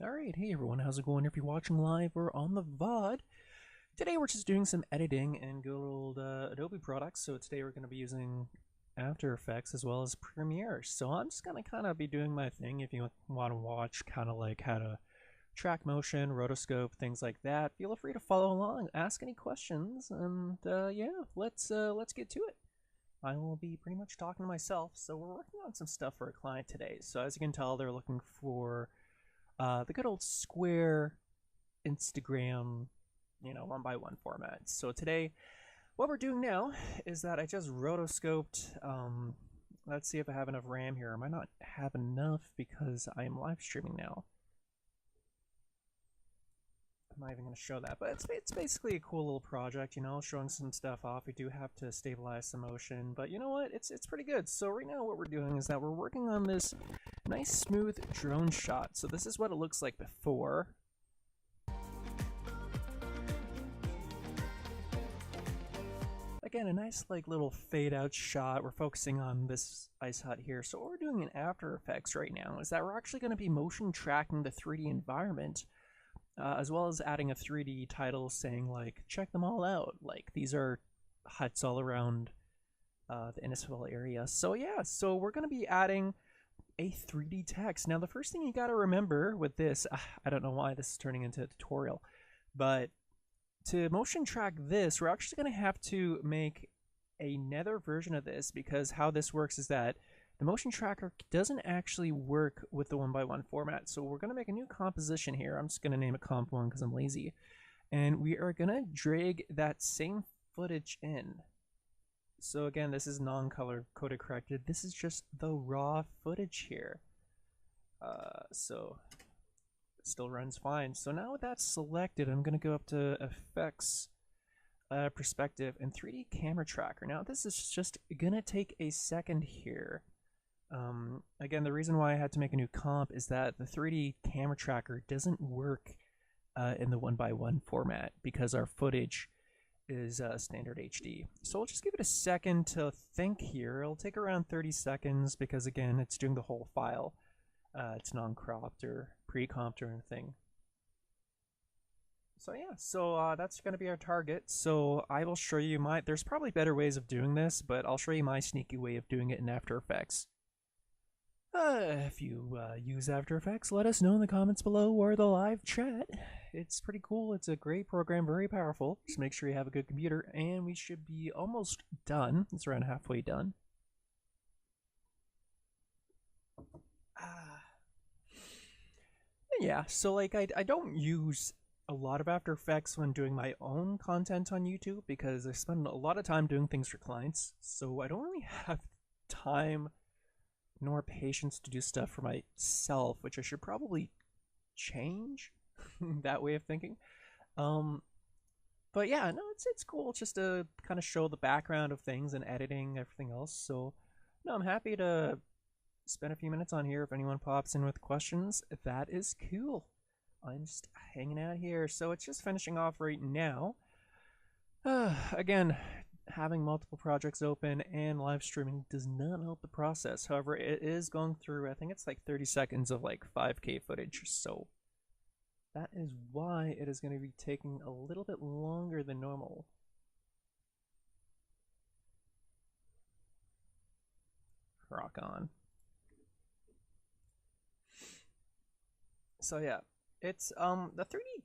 Alright, hey everyone, how's it going? If you're watching live or on the VOD, today we're just doing some editing in good old Adobe products. So today we're going to be using After Effects as well as Premiere. So I'm just going to kind of be doing my thing. If you want to watch kind of like how to track motion, rotoscope, things like that, feel free to follow along, ask any questions, and yeah, let's get to it. I will be pretty much talking to myself. So we're working on some stuff for a client today. So as you can tell, they're looking for the good old square Instagram, 1x1 format. So today, what we're doing now is that I just rotoscoped. Let's see if I have enough RAM here. I might not have enough because I am live streaming now. I'm not even going to show that, but it's basically a cool little project, showing some stuff off. We do have to stabilize the motion, but you know what? It's pretty good. So right now what we're doing is that we're working on this nice smooth drone shot. So this is what it looks like before. Again, a nice little fade out shot. We're focusing on this ice hut here. So what we're doing in After Effects right now is that we're actually going to be motion tracking the 3D environment. As well as adding a 3D title saying check them all out. These are huts all around the Innisfil area. So yeah, so we're going to be adding a 3D text. Now the first thing you got to remember with this, I don't know why this is turning into a tutorial, but to motion track this, we're actually going to have to make another version of this, because how this works is that the motion tracker doesn't actually work with the 1x1 format. So we're going to make a new composition here. I'm just going to name it comp 1 because I'm lazy. And we are going to drag that same footage in. So again, this is non-color coded corrected. This is just the raw footage here. So it still runs fine. So now with that selected, I'm going to go up to Effects, Perspective, and 3D Camera Tracker. Now this is just going to take a second here. Again, the reason why I had to make a new comp is that the 3D camera tracker doesn't work in the 1x1 format because our footage is standard HD. So we'll just give it a second to think here. It'll take around 30 seconds because, again, it's doing the whole file. It's non-cropped or pre-comped or anything. So yeah, so that's going to be our target. So I will show you there's probably better ways of doing this, but I'll show you my sneaky way of doing it in After Effects. If you use After Effects, let us know in the comments below or the live chat. It's pretty cool. It's a great program, very powerful. Just make sure you have a good computer, and we should be almost done. It's around halfway done. Yeah, so I don't use a lot of After Effects when doing my own content on YouTube because I spend a lot of time doing things for clients, so I don't really have time nor patience to do stuff for myself, which I should probably change that way of thinking. But yeah, no, it's cool just to kind of show the background of things and editing, everything else. So no, I'm happy to spend a few minutes on here if anyone pops in with questions. That is cool. I'm just hanging out here. So it's just finishing off right now. Again, having multiple projects open and live streaming does not help the process. However, it is going through, I think it's 30 seconds of 5K footage. So that is why it is going to be taking a little bit longer than normal. Rock on. So yeah, it's the 3D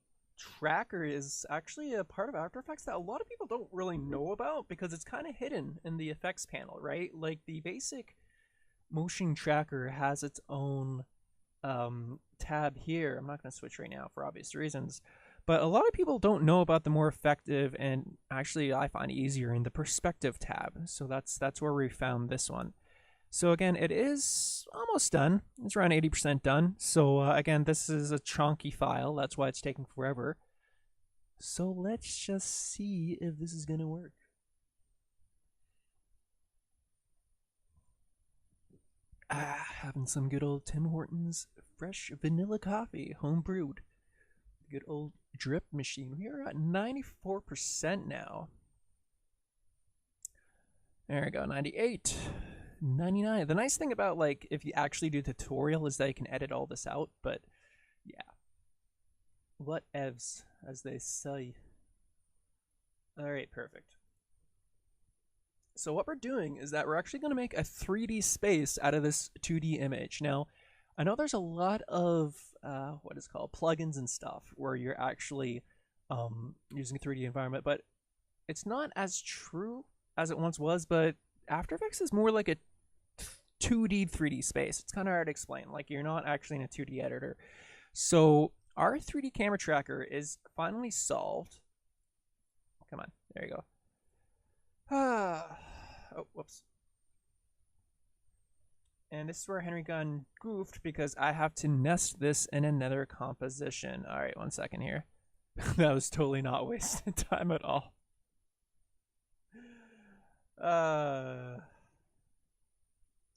tracker is actually a part of After Effects that a lot of people don't really know about because it's kind of hidden in the effects panel, right? The basic motion tracker has its own tab here. I'm not going to switch right now for obvious reasons, but a lot of people don't know about the more effective and actually I find easier in the perspective tab. So that's where we found this one. So again, it is almost done. It's around 80% done. So again, this is a chunky file. That's why it's taking forever. So let's just see if this is going to work. Having some good old Tim Hortons fresh vanilla coffee, home brewed. Good old drip machine. We are at 94% now. There we go, 98. 99. The nice thing about if you actually do tutorial is that you can edit all this out, but yeah, What evs, as they say. Alright, perfect. So what we're doing is that we're actually going to make a 3D space out of this 2D image. Now, I know there's a lot of what is called plugins and stuff where you're actually using a 3D environment, but it's not as true as it once was. But After Effects is more like a 2D 3D space. It's kind of hard to explain. Like, you're not actually in a 2D editor. So our 3D camera tracker is finally solved. Come on, there you go. Oh, whoops. And this is where Henry got goofed because I have to nest this in another composition. All right, 1 second here. That was totally not wasted time at all.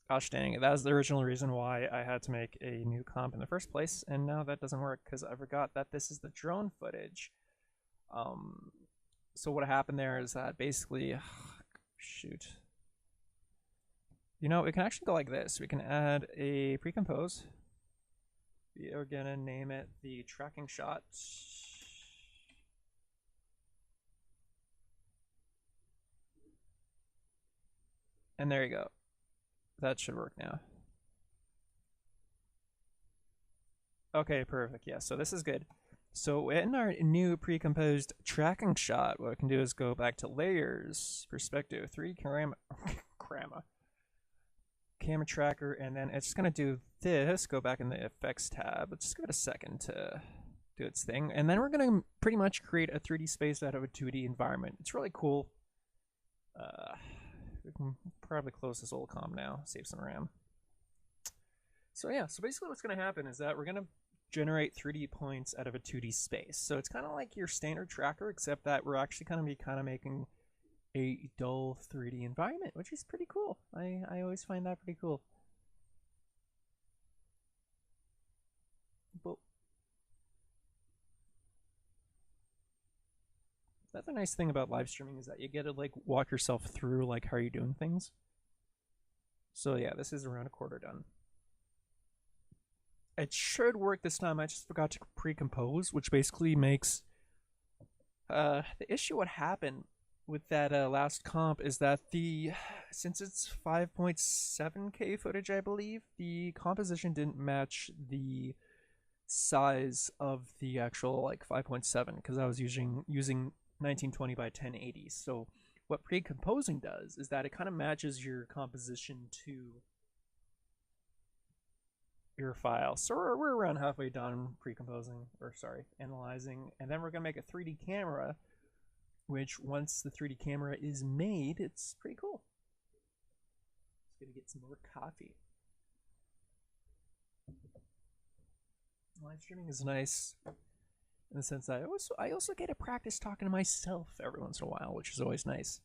Gosh dang it, that was the original reason why I had to make a new comp in the first place, and now that doesn't work because I forgot that this is the drone footage. So what happened there is that basically, shoot. You know, we can actually go like this. We can add a pre-compose. We are gonna name it the tracking shot. And there you go. That should work now. Okay, perfect. Yeah, so this is good. So in our new pre-composed tracking shot, what we can do is go back to layers, perspective, 3 camera tracker, and then it's just gonna do this, go back in the effects tab. Let's just give it a second to do its thing. And then we're gonna pretty much create a 3D space out of a 2D environment. It's really cool. We can probably close this old comp now, save some RAM. So yeah, so basically what's gonna happen is that we're gonna generate 3D points out of a 2D space. So it's kind of like your standard tracker, except that we're actually going to be making a dull 3D environment, which is pretty cool. I always find that pretty cool. But that's a nice thing about live streaming, is that you get to like walk yourself through like how you're doing things. So yeah, this is around a quarter done. It should work this time. I just forgot to pre-compose, which basically makes the issue what happened with that last comp is that since it's 5.7K footage, I believe, the composition didn't match the size of the actual like 5.7 because I was using 1920 by 1080. So what pre-composing does is that it kind of matches your composition to your file. So we're around halfway done pre-composing, or sorry, analyzing, and then we're gonna make a 3D camera, which once the 3D camera is made, it's pretty cool. Just gonna get some more coffee. Live streaming is nice in the sense that I also get to practice talking to myself every once in a while, which is always nice.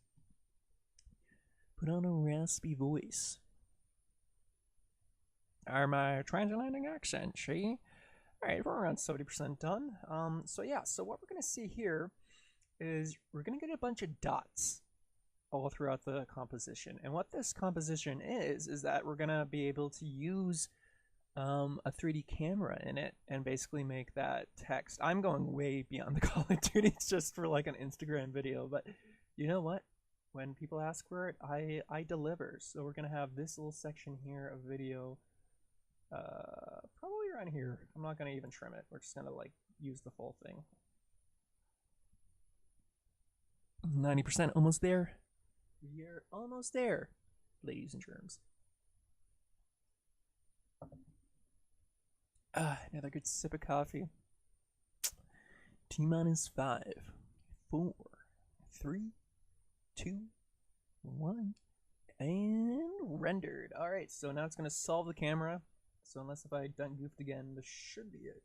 Put on a raspy voice. Are my transatlantic accent, see? Alright, we're around 70% done. So yeah, so what we're gonna see here is we're gonna get a bunch of dots all throughout the composition. And what this composition is that we're gonna be able to use a 3D camera in it and basically make that text. I'm going way beyond the Call of Duty just for like an Instagram video, but you know what? When people ask for it, I deliver. So we're gonna have this little section here of video. Probably around here. I'm not going to even trim it. We're just going to like use the full thing. 90% almost there. We're almost there, ladies and germs. Another good sip of coffee. T-minus 5, 4, 3, 2, 1, and rendered. All right, so now it's going to solve the camera. So unless if I done goofed again, this should be it.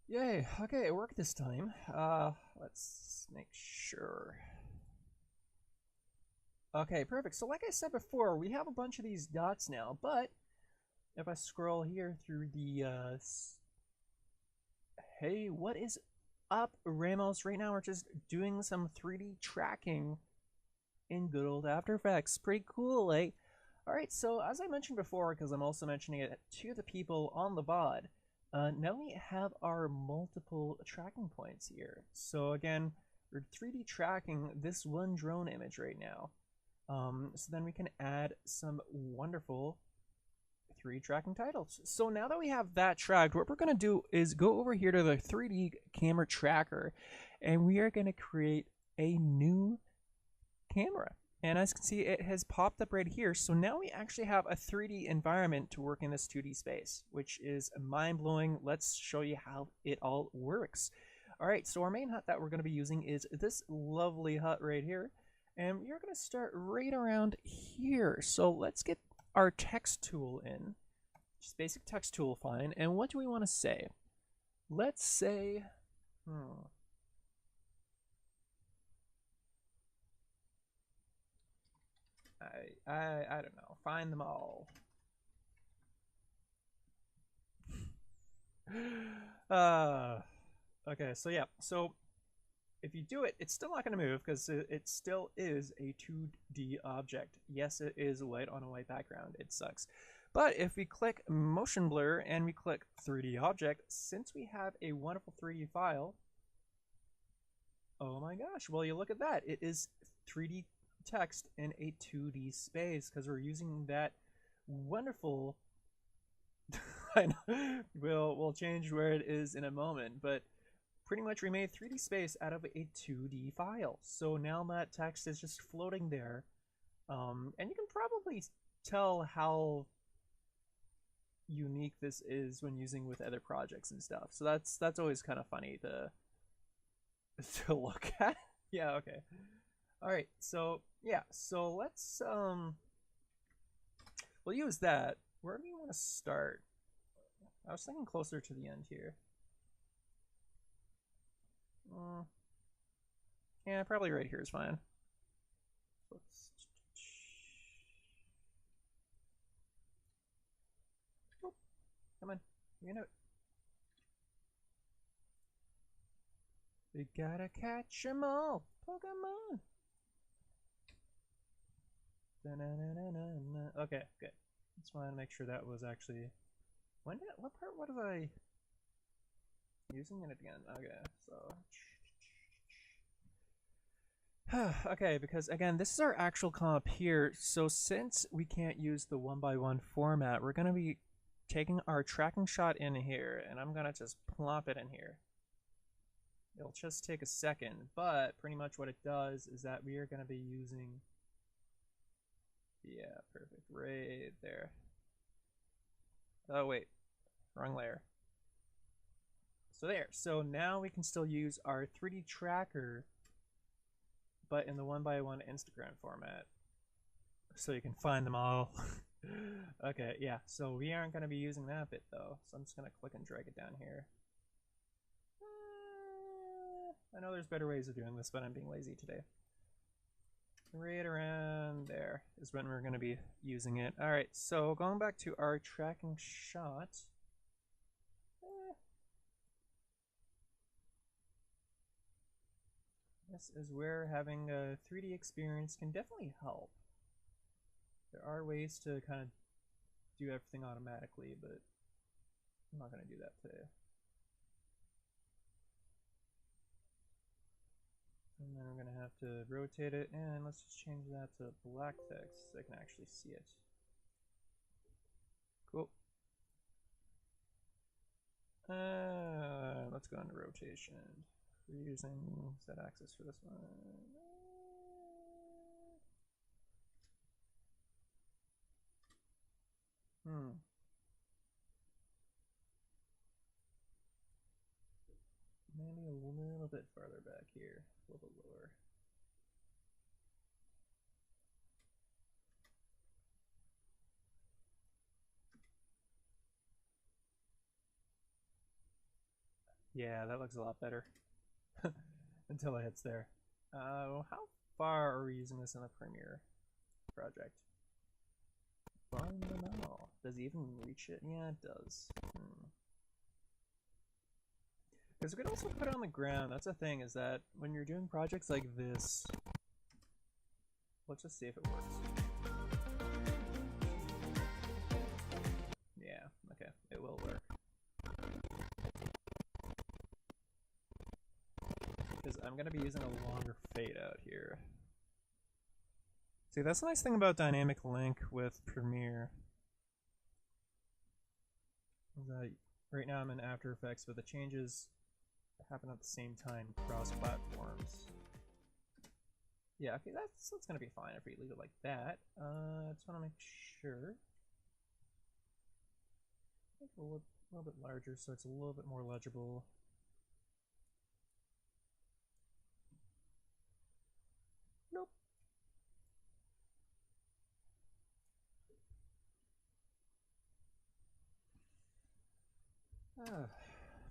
Yay, okay, it worked this time. Let's make sure. Okay, perfect. So like I said before, we have a bunch of these dots now, but if I scroll here through the, hey, what is up, Ramos? Right now we're just doing some 3D tracking in good old After Effects. Pretty cool, eh? Alright, so as I mentioned before, because I'm also mentioning it to the people on the VOD, now we have our multiple tracking points here. So again, we're 3D tracking this one drone image right now. So then we can add some wonderful 3D tracking titles. So now that we have that tracked, what we're going to do is go over here to the 3D camera tracker, and we are going to create a new camera. And as you can see, it has popped up right here. So now we actually have a 3D environment to work in this 2D space, which is mind-blowing. Let's show you how it all works. All right, so our main hut that we're going to be using is this lovely hut right here. And we're going to start right around here. So let's get our text tool in. Just basic text tool, fine. And what do we want to say? Let's say, I don't know. Find them all. Okay, so yeah. So if you do it, it's still not going to move because it still is a 2D object. Yes, it is white on a white background. It sucks. But if we click motion blur and we click 3D object, since we have a wonderful 3D file, oh my gosh, well, you look at that. It is 3D text in a 2D space because we're using that wonderful I know we'll change where it is in a moment, but pretty much we made 3D space out of a 2D file. So now that text is just floating there, and you can probably tell how unique this is when using with other projects and stuff. So that's always kind of funny to look at. Yeah, okay. All right, so yeah, so let's we'll use that. Where do you want to start? I was thinking closer to the end here. Yeah, probably right here is fine. Oh, come on, you know it. We gotta catch 'em all, Pokemon. Okay, good. Just wanted to make sure that was actually. What part was I using it again? Okay, so. Okay, because again, this is our actual comp here. So since we can't use the 1x1 format, we're going to be taking our tracking shot in here, and I'm going to just plop it in here. It'll just take a second, but pretty much what it does is that we are going to be using, yeah, perfect, right there. Oh wait, wrong layer. So there, so now we can still use our 3D tracker, but in the 1x1 Instagram format, so you can find them all. Okay, yeah, so we aren't going to be using that bit though, so I'm just going to click and drag it down here. I know there's better ways of doing this, but I'm being lazy today. Right around there is when we're going to be using it. All right, so going back to our tracking shot. This is where having a 3D experience can definitely help. There are ways to kind of do everything automatically, but I'm not going to do that today. And then I'm going to have to rotate it, and let's just change that to black text so I can actually see it. Cool. Let's go into rotation. We're using Z-axis for this one. Maybe a little bit farther back here, a little bit lower. Yeah, that looks a lot better. Until it hits there. How far are we using this in the Premiere project? Find them all. Does it even reach it? Yeah, it does. Because we could also put it on the ground. That's the thing, is that when you're doing projects like this, let's just see if it works. Yeah, okay, it will work. Because I'm going to be using a longer fade out here. See, that's the nice thing about dynamic link with Premiere. Right now I'm in After Effects, but the changes happen at the same time cross platforms. Yeah, okay, that's gonna be fine if we leave it like that. I just want to make sure. Make it a little bit larger so it's a little bit more legible. Nope.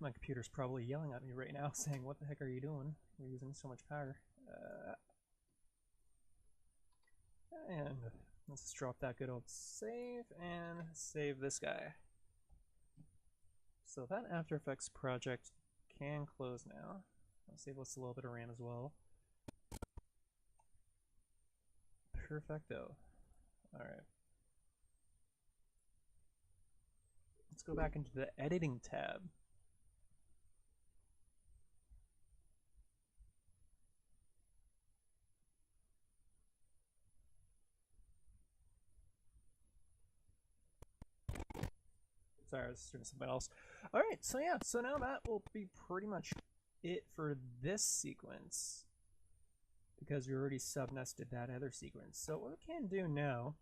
My computer's probably yelling at me right now saying, what the heck are you doing? You're using so much power. And let's just drop that good old save and save this guy. So that After Effects project can close now. I'll save us a little bit of RAM as well. Perfecto. Alright. Let's go back into the editing tab. Sorry, I was doing something else. Alright, so yeah, so now that will be pretty much it for this sequence, because we already sub-nested that other sequence. So what we can do now,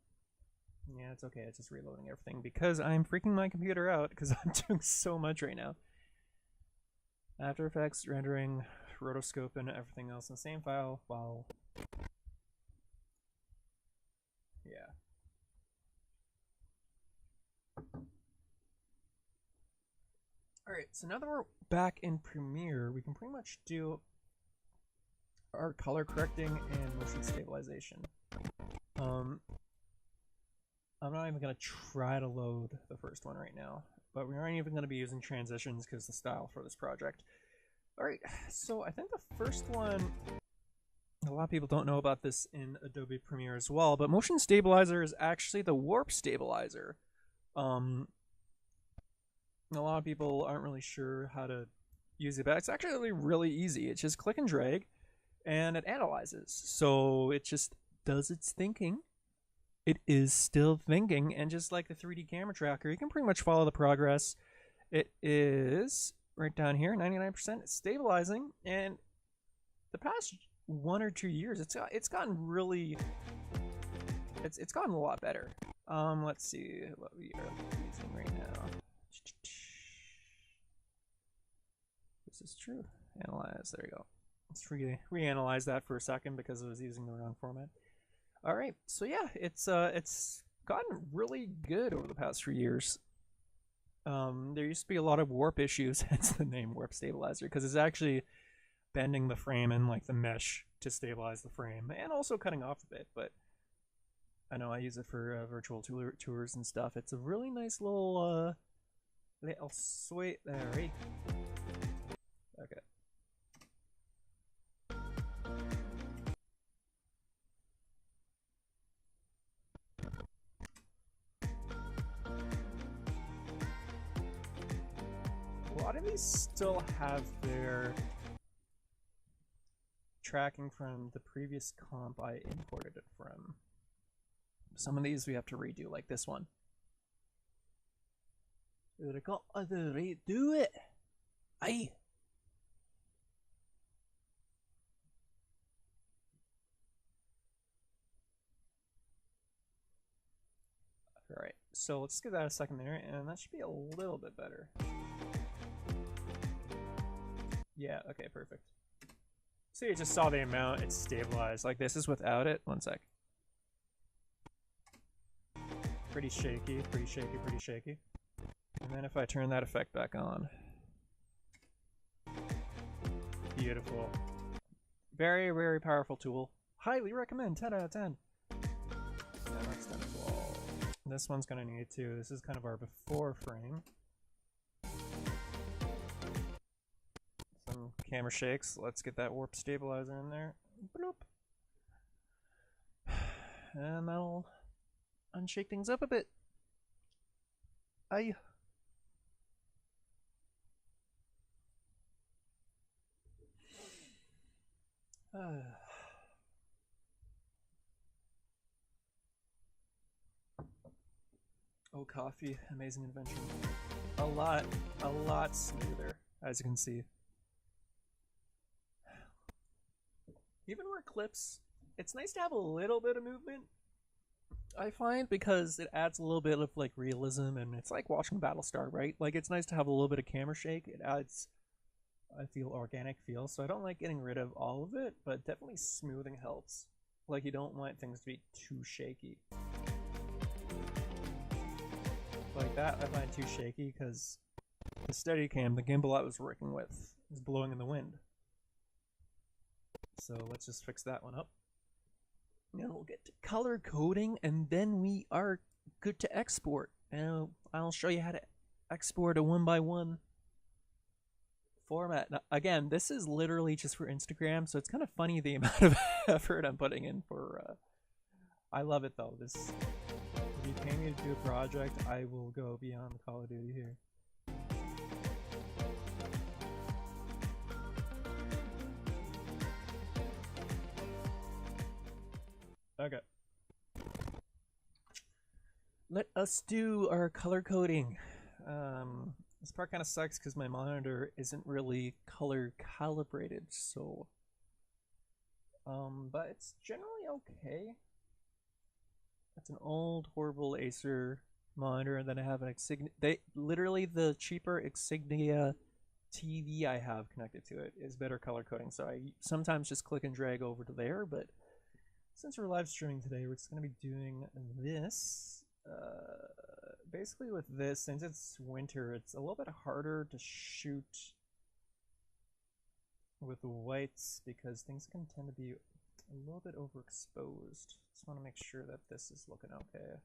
yeah, it's okay, it's just reloading everything, because I'm freaking my computer out, because I'm doing so much right now. After Effects, rendering, rotoscoping, everything else in the same file, while, yeah. Alright, so now that we're back in Premiere, we can pretty much do our color correcting and motion stabilization. I'm not even going to try to load the first one right now, but we aren't even going to be using transitions because the style for this project. Alright, so I think the first one, a lot of people don't know about this in Adobe Premiere as well, but motion stabilizer is actually the warp stabilizer. A lot of people aren't really sure how to use it, but it's actually really easy. It's just click and drag, and it analyzes. So it just does its thinking. It is still thinking, and just like the 3D camera tracker, you can pretty much follow the progress. It is right down here, 99%. It's stabilizing, and the past 1 or 2 years, it's gotten really, it's gotten a lot better. Let's see what we are using right now. This is true. Analyze. There you go. Let's reanalyze that for a second because I was using the wrong format. All right. So yeah, it's gotten really good over the past few years. There used to be a lot of warp issues, hence the name Warp Stabilizer, because it's actually bending the frame and like the mesh to stabilize the frame, and also cutting off a bit. But I know I use it for virtual tours and stuff. It's a really nice little sweet there, right? Okay. A lot of these still have their tracking from the previous comp I imported it from. Some of these we have to redo, like this one. I got to redo it. Aye. Alright, so let's give that a second there, and that should be a little bit better. Yeah, okay, perfect. So you just saw the amount, it's stabilized. Like this is without it. One sec. Pretty shaky, pretty shaky, pretty shaky. And then if I turn that effect back on. Beautiful. Very, very powerful tool. Highly recommend, 10 out of 10. Yeah, that's 10 as well. This one's gonna need to. This is kind of our before frame. Some camera shakes. Let's get that warp stabilizer in there. Bloop. and that'll unshake things up a bit. I Oh, coffee, amazing invention. A lot smoother, as you can see. Even where it clips, it's nice to have a little bit of movement, I find, because it adds a little bit of like realism, and it's like watching Battlestar, right? Like, it's nice to have a little bit of camera shake. It adds, I feel, organic feel. So I don't like getting rid of all of it, but definitely smoothing helps. Like, you don't want things to be too shaky. Like that, I find too shaky because the Steadicam, the gimbal I was working with, is blowing in the wind. So let's just fix that one up. And we'll get to color coding, and then we are good to export. And I'll show you how to export a 1x1 format. Now, again, this is literally just for Instagram, so it's kind of funny the amount of effort I'm putting in for. I love it though. This, if you pay me to do a project, I will go beyond Call of Duty here. Okay. Let us do our color coding. This part kind of sucks because my monitor isn't really color calibrated, so but it's generally okay. It's an old horrible Acer monitor, and then I have an Insignia. Literally the cheaper Insignia TV I have connected to it is better color coding, so I sometimes just click and drag over to there. But since we're live streaming today, we're just going to be doing this. Basically with this, since it's winter, it's a little bit harder to shoot with the whites because things can tend to be a little bit overexposed. Just want to make sure that this is looking okay.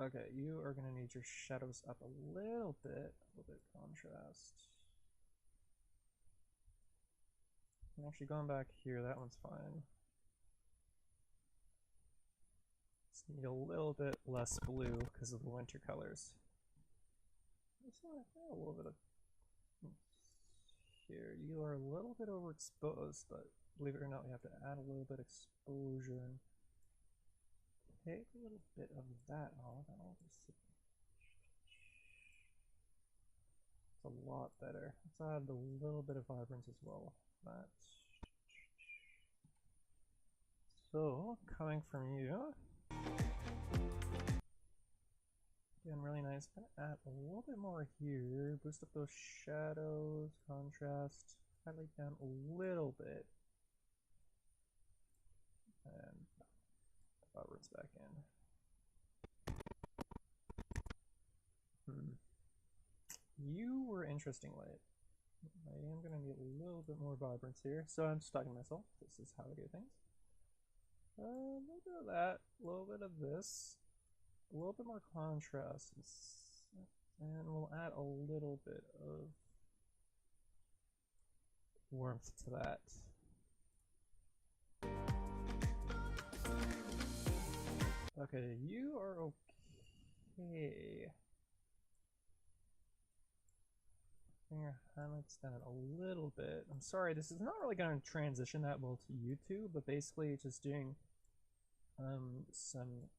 Okay, you are going to need your shadows up a little bit contrast. I'm actually going back here, that one's fine. Just need a little bit less blue because of the winter colors. Just want to add a little bit of here. You are a little bit overexposed, but believe it or not, we have to add a little bit of exposure. Take a little bit of that off, and I'll just see. It's a lot better. Let's add a little bit of vibrance as well. That. So, coming from you, again, really nice. I'm gonna add a little bit more here, boost up those shadows, contrast, highlight down a little bit, and vibrance back in. You were interesting light. I am going to need a little bit more vibrance here, so I'm just talking to myself. This is how I do things. A little bit of that, a little bit of this, a little bit more contrast, and we'll add a little bit of warmth to that. Okay, you are okay. Bring your highlights down a little bit. I'm sorry, this is not really going to transition that well to YouTube, but basically just doing some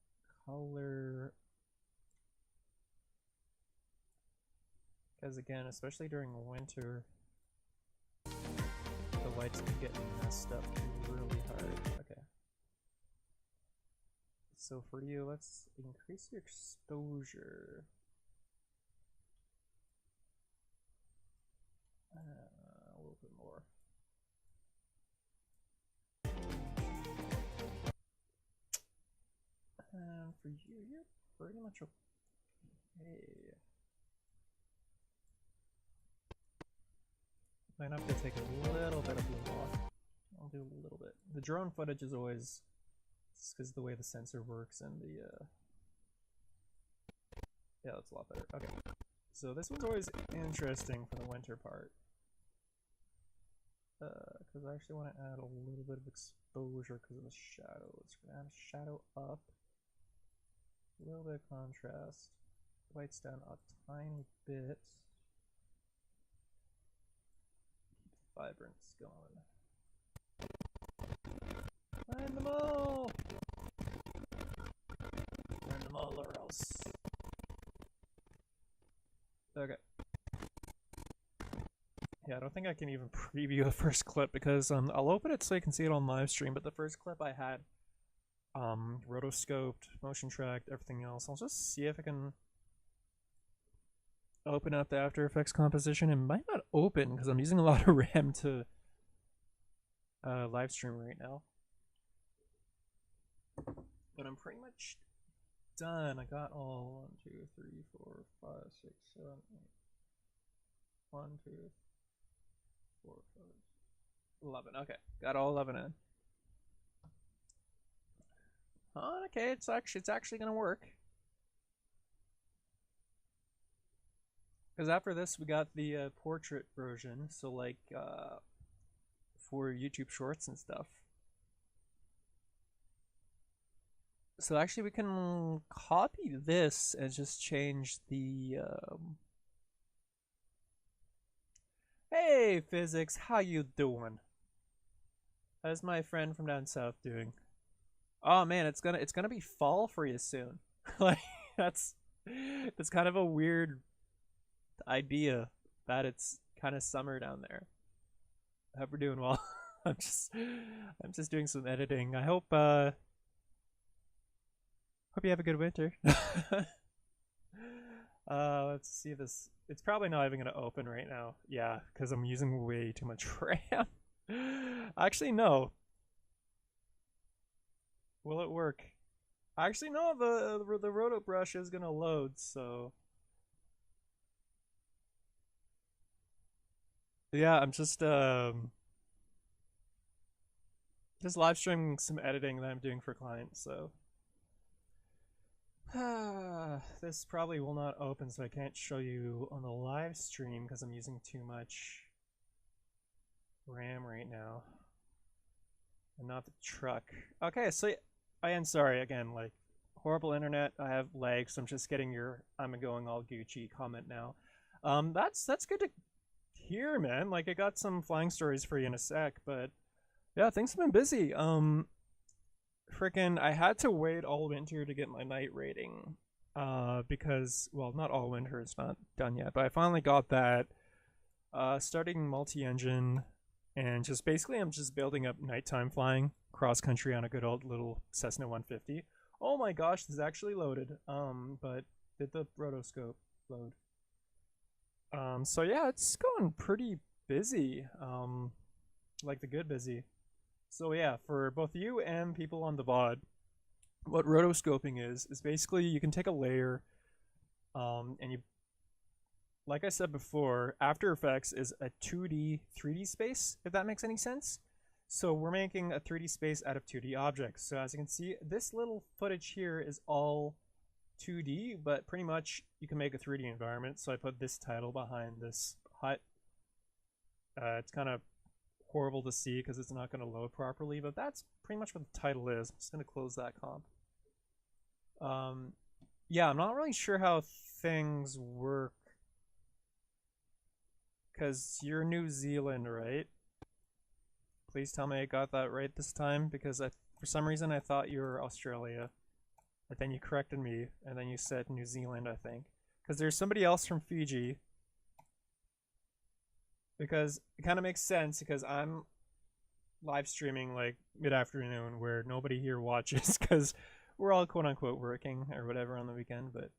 color, because again, especially during winter, the whites can get messed up really hard. Okay. So for you, let's increase your exposure. A little bit more. And for you, you're pretty much okay. Might have to take a little bit of blue off. I'll do a little bit. The drone footage is always just because of the way the sensor works and the yeah, that's a lot better. Okay. So this one's always interesting for the winter part. because I actually want to add a little bit of exposure because of the shadows. We're gonna add a shadow up, a little bit of contrast, whites down a tiny bit. Keep the vibrance going. Find them all! Find them all or else. Okay. Yeah, I don't think I can even preview the first clip because I'll open it so you can see it on live stream, but the first clip I had rotoscoped, motion tracked, everything else. I'll just see if I can open up the After Effects composition. It might not open because I'm using a lot of RAM to live stream right now. But I'm pretty much done. I got all 1, 2, 3, 4, 5, 6, 7, 8. 1, 2, 4, 5, 11. Okay, got all 11 in. Oh, okay, it's actually gonna work. Because after this, we got the portrait version, so like for YouTube Shorts and stuff. So actually, we can copy this and just change the. Hey, physics, how you doing? How's my friend from down south doing? Oh man, it's gonna be fall for you soon. Like that's kind of a weird idea that it's kind of summer down there. I hope we're doing well. I'm just doing some editing. I hope you have a good winter. Let's see this. It's probably not even gonna open right now. Yeah, because I'm using way too much RAM. Actually, no. Will it work? Actually, no. The roto brush is gonna load, so yeah. I'm just live streaming some editing that I'm doing for clients. So this probably will not open, so I can't show you on the live stream because I'm using too much RAM right now. And not the truck. Okay, so I am sorry again, like horrible internet. I have lag, so I'm just getting your I'm going all Gucci comment now. That's good to hear, man. Like I got some flying stories for you in a sec, but yeah, things have been busy. Freaking, I had to wait all winter to get my night rating. Because, well, not all winter, it's not done yet, but I finally got that. Starting multi-engine, and just basically I'm just building up nighttime flying cross-country on a good old little Cessna 150. Oh my gosh, this is actually loaded. But did the rotoscope load? So yeah, it's going pretty busy. Like the good busy. So yeah, for both you and people on the VOD, what rotoscoping is basically you can take a layer, and you, like I said before, After Effects is a 2D, 3D space, if that makes any sense. So we're making a 3D space out of 2D objects. So as you can see, this little footage here is all 2D, but pretty much you can make a 3D environment. So I put this title behind this hut. It's kind of horrible to see because it's not going to load properly, but that's pretty much what the title is. I'm just going to close that comp. Yeah, I'm not really sure how things work because you're New Zealand, right? Please tell me I got that right this time, because for some reason I thought you were Australia, but then you corrected me and then you said New Zealand, I think, because there's somebody else from Fiji. Because it kind of makes sense because I'm live streaming like mid-afternoon where nobody here watches because we're all quote unquote working or whatever on the weekend, but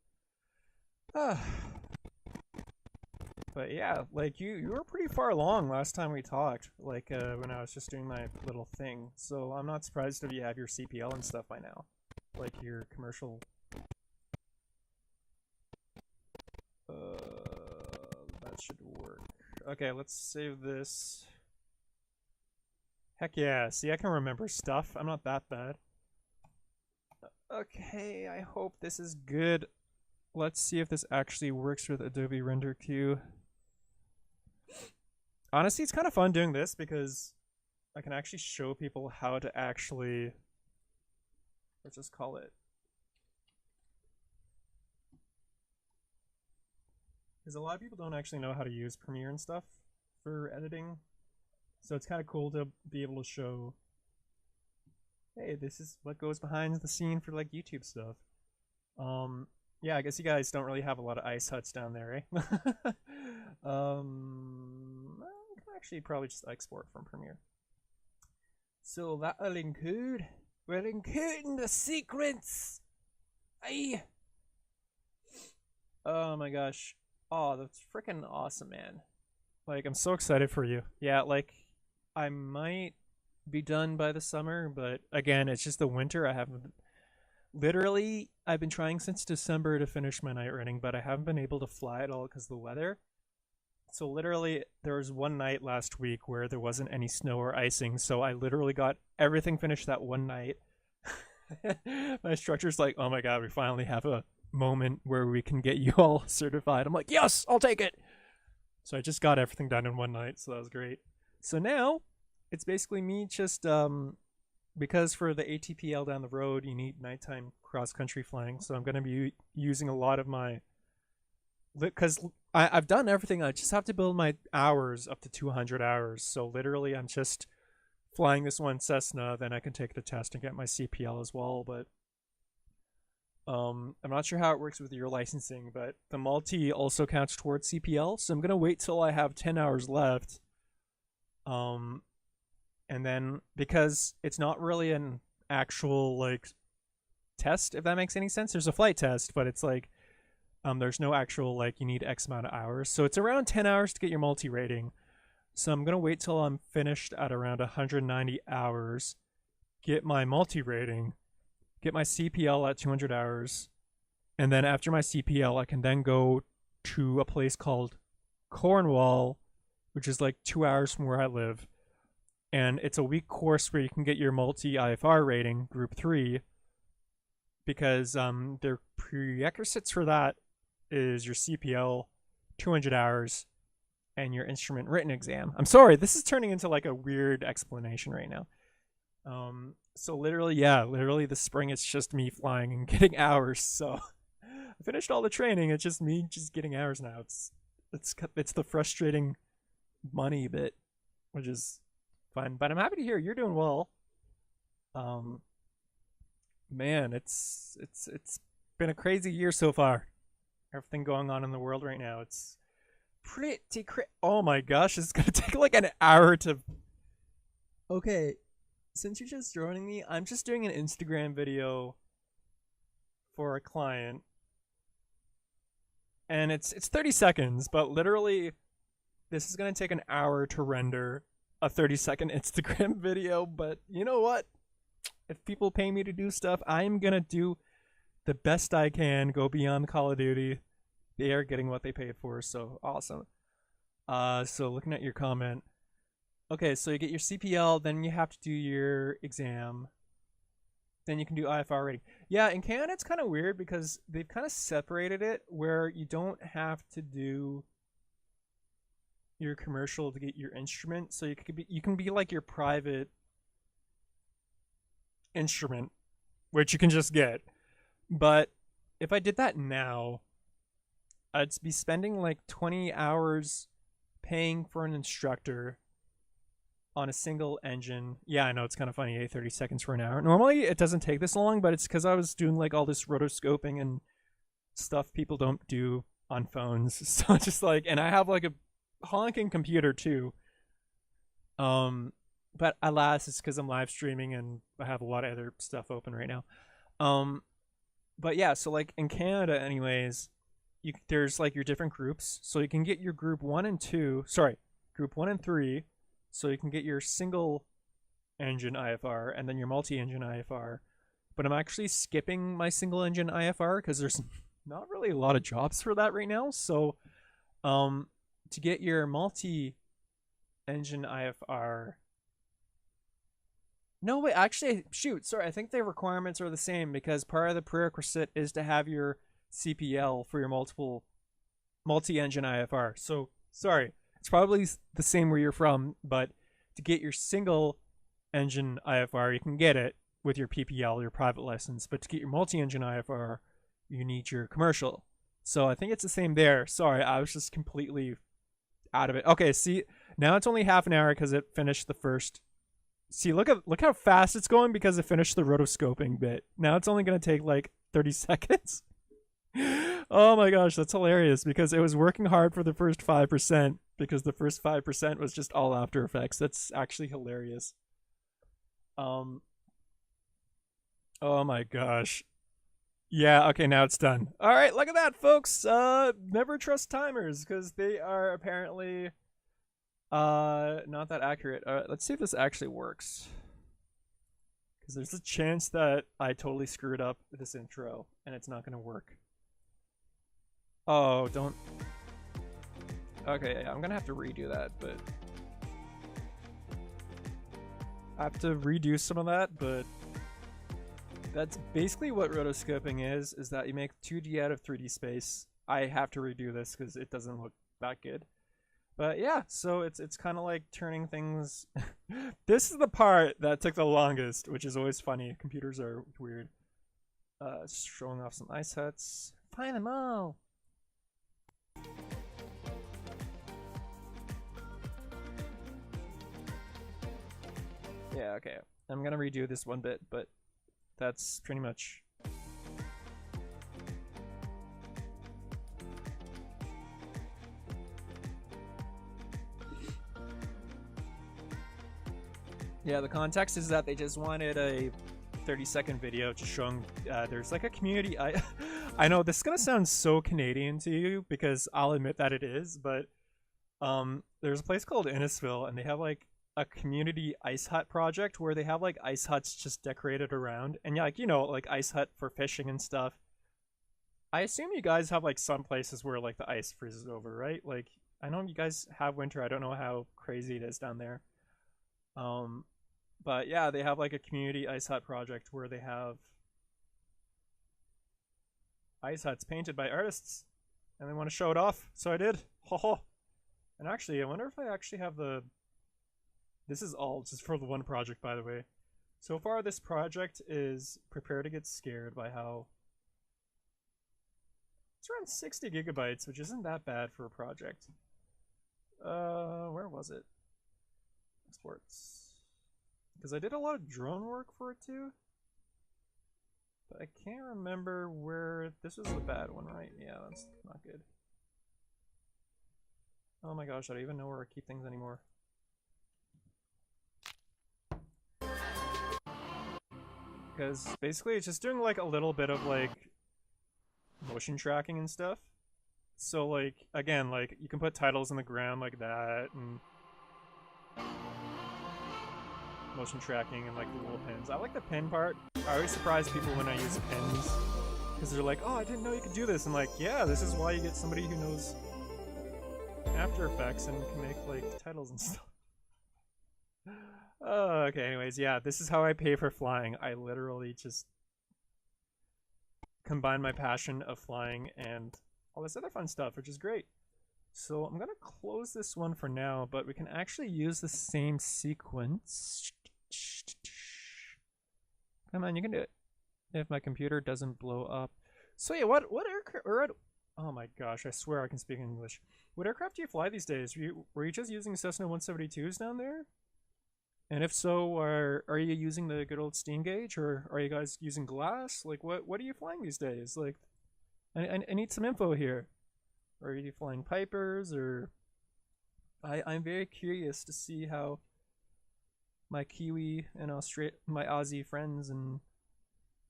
yeah, like you were pretty far along last time we talked, like when I was just doing my little thing. So I'm not surprised if you have your CPL and stuff by now, like your commercial. That should work. Okay, let's save this. Heck yeah, see, I can remember stuff. I'm not that bad. Okay, I hope this is good. Let's see if this actually works with Adobe Render Queue. honestly, it's kind of fun doing this because I can actually show people how to actually, let's just call it, because a lot of people don't actually know how to use Premiere and stuff for editing. So it's kind of cool to be able to show, hey, this is what goes behind the scene for like YouTube stuff. Yeah, I guess you guys don't really have a lot of ice huts down there, eh? I can actually probably just export from Premiere. So that'll include, we're including the sequence. Aye. Oh my gosh. Oh, that's freaking awesome, man. Like, I'm so excited for you. Yeah, like, I might be done by the summer, but again, it's just the winter. I haven't, literally, I've been trying since December to finish my night writing, but I haven't been able to fly at all because of the weather. So literally, there was one night last week where there wasn't any snow or icing, so I literally got everything finished that one night. My instructor's like, oh my god, we finally have a moment where we can get you all certified. I'm like, yes, I'll take it. So I just got everything done in one night, so that was great. So now, it's basically me just, because for the ATPL down the road, you need nighttime cross-country flying, so I'm going to be using a lot of my, because I've done everything. I just have to build my hours up to 200 hours. So literally, I'm just flying this one Cessna. Then I can take the test and get my CPL as well. But I'm not sure how it works with your licensing, but the multi also counts towards CPL. So I'm gonna wait till I have 10 hours left. And then because it's not really an actual like test, if that makes any sense. There's a flight test, but it's like there's no actual like you need X amount of hours. So it's around 10 hours to get your multi rating. So I'm gonna wait till I'm finished at around 190 hours, get my multi rating, get my CPL at 200 hours, and then after my CPL, I can then go to a place called Cornwall, which is like 2 hours from where I live. And it's a week course where you can get your multi IFR rating, group 3, because their prerequisites for that is your CPL, 200 hours, and your instrument written exam. I'm sorry, this is turning into like a weird explanation right now. So literally, yeah, literally this spring it's just me flying and getting hours. So I finished all the training. It's just me just getting hours now. It's the frustrating money bit, which is fun. But I'm happy to hear you're doing well. Man, it's been a crazy year so far. Everything going on in the world right now. It's pretty oh my gosh, it's gonna take like an hour to. Okay, since you're just joining me, I'm just doing an Instagram video for a client, and it's 30 seconds, but literally this is gonna take an hour to render a 30-second Instagram video. But you know what? If people pay me to do stuff, I'm gonna do the best I can, go beyond Call of Duty. They are getting what they paid for, so awesome. So looking at your comment. Okay, so you get your CPL, then you have to do your exam. Then you can do IFR rating. Yeah, in Canada it's kind of weird because they've kind of separated it where you don't have to do your commercial to get your instrument. So you can be like your private instrument, which you can just get. But if I did that now, I'd be spending like 20 hours paying for an instructor on a single engine. Yeah, I know, it's kind of funny, 30 seconds for an hour. Normally it doesn't take this long, but it's because I was doing like all this rotoscoping and stuff people don't do on phones. So it's just like, and I have like a honking computer too. But alas, it's because I'm live streaming and I have a lot of other stuff open right now. But yeah, so like in Canada anyways, there's like your different groups. So you can get your group 1 and 2, group 1 and 3. So you can get your single engine IFR and then your multi-engine IFR. But I'm actually skipping my single engine IFR because there's not really a lot of jobs for that right now. So to get your multi-engine IFR, no, wait, actually, shoot, sorry, I think the requirements are the same because part of the prerequisite is to have your CPL for your multi-engine IFR. So, sorry, It's probably the same where you're from, but to get your single engine IFR, you can get it with your PPL, your private license. But to get your multi-engine IFR, you need your commercial. So I think it's the same there. Sorry, I was just completely out of it. Okay, see, now it's only half an hour because it finished the first. See, look how fast it's going because it finished the rotoscoping bit. Now it's only going to take like 30 seconds. Oh my gosh, that's hilarious because it was working hard for the first 5% because the first 5% was just all After Effects. That's actually hilarious. Oh my gosh. Yeah, okay, now it's done. All right, look at that, folks. Never trust timers because they are apparently not that accurate. Let's see if this actually works. Because there's a chance that I totally screwed up this intro and it's not going to work. Oh, don't. Okay, I'm going to have to redo that, but I have to redo some of that, but that's basically what rotoscoping is that you make 2D out of 3D space. I have to redo this because it doesn't look that good. But yeah, so it's kind of like turning things. This is the part that took the longest, which is always funny. Computers are weird. Showing off some ice huts. Find them all. Yeah, okay. I'm gonna redo this one bit, but that's pretty much. Yeah, the context is that they just wanted a 30-second video just showing there's like a community. I know this is gonna sound so Canadian to you because I'll admit that it is, but there's a place called Innisfil and they have like a community ice hut project where they have like ice huts just decorated around, and yeah, like, you know, like ice hut for fishing and stuff. I assume you guys have like some places where like the ice freezes over, right? Like I know you guys have winter. I don't know how crazy it is down there. But yeah, they have like a community ice hut project where they have ice huts painted by artists and they want to show it off. So I did. And actually, I wonder if I actually have the. This is all just for the one project, by the way. So far, this project is prepare to get scared by how it's around 60 gigabytes, which isn't that bad for a project. Where was it? Exports. Because I did a lot of drone work for it too. But I can't remember where. This was the bad one, right? Yeah, that's not good. Oh my gosh, I don't even know where I keep things anymore. Because basically it's just doing like a little bit of like motion tracking and stuff. So like, again, like you can put titles in the ground like that and motion tracking and like the little pins. I like the pin part. I always surprise people when I use pins because they're like, oh, I didn't know you could do this. And like, yeah, this is why you get somebody who knows After Effects and can make like titles and stuff. Okay, anyways, yeah, this is how I pay for flying. I literally just combine my passion of flying and all this other fun stuff, which is great. So I'm gonna close this one for now, but we can actually use the same sequence. Come on, you can do it. If my computer doesn't blow up. So yeah, what aircraft? Oh my gosh, I swear I can speak English. What aircraft do you fly these days? Were you just using Cessna 172s down there? And if so, are you using the good old steam gauge, or are you guys using glass? Like, what are you flying these days? Like, I need some info here. Are you flying Pipers, or I'm very curious to see how my Kiwi and my Aussie friends and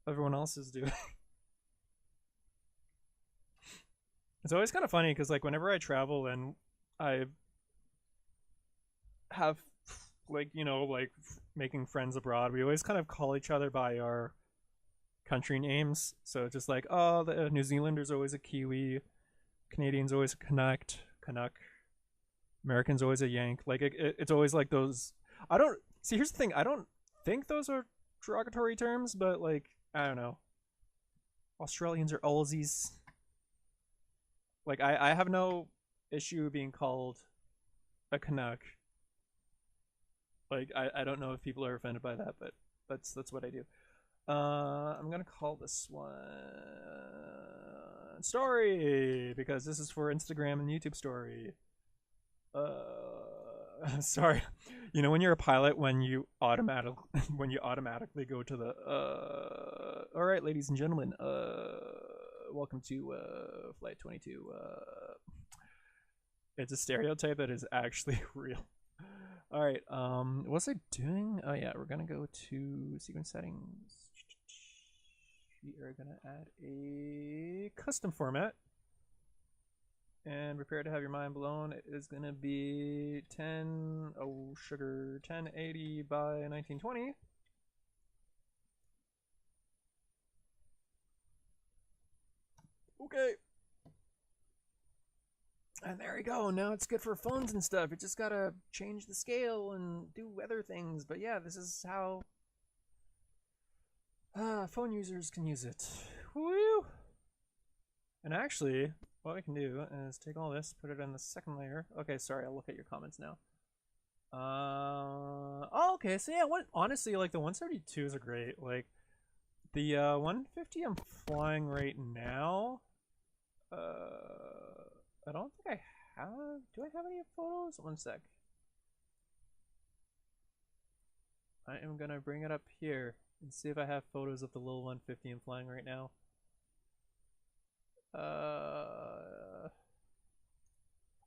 everyone else is doing. It's always kind of funny because like whenever I travel and I have like, you know, like making friends abroad, we always kind of call each other by our country names. So just like, oh, the New Zealander's always a Kiwi, Canadian's always a Canuck, American's always a Yank. Like it's always like those. I don't see. Here's the thing. I don't think those are derogatory terms, but like I don't know. Australians are Aussies. Like I have no issue being called a Canuck. Like I don't know if people are offended by that, but that's what I do. I'm gonna call this one story because this is for Instagram and YouTube story. Sorry. You know when you're a pilot when you automatically go to the all right, ladies and gentlemen, welcome to flight 22. It's a stereotype that is actually real. All right, what's I doing? Oh yeah, we're gonna go to sequence settings. We are gonna add a custom format. And prepare to have your mind blown. It is gonna be 1080 by 1920. Okay. And there we go. Now it's good for phones and stuff. You just gotta change the scale and do other things. But yeah, this is how phone users can use it. Woo! And actually, what we can do is take all this, put it in the second layer. Okay, sorry, I'll look at your comments now. Oh, okay, so yeah, honestly, like the 172s are great. Like the 150 I'm flying right now. I don't think I have. Do I have any photos? One sec. I am gonna bring it up here and see if I have photos of the little 150 I'm flying right now.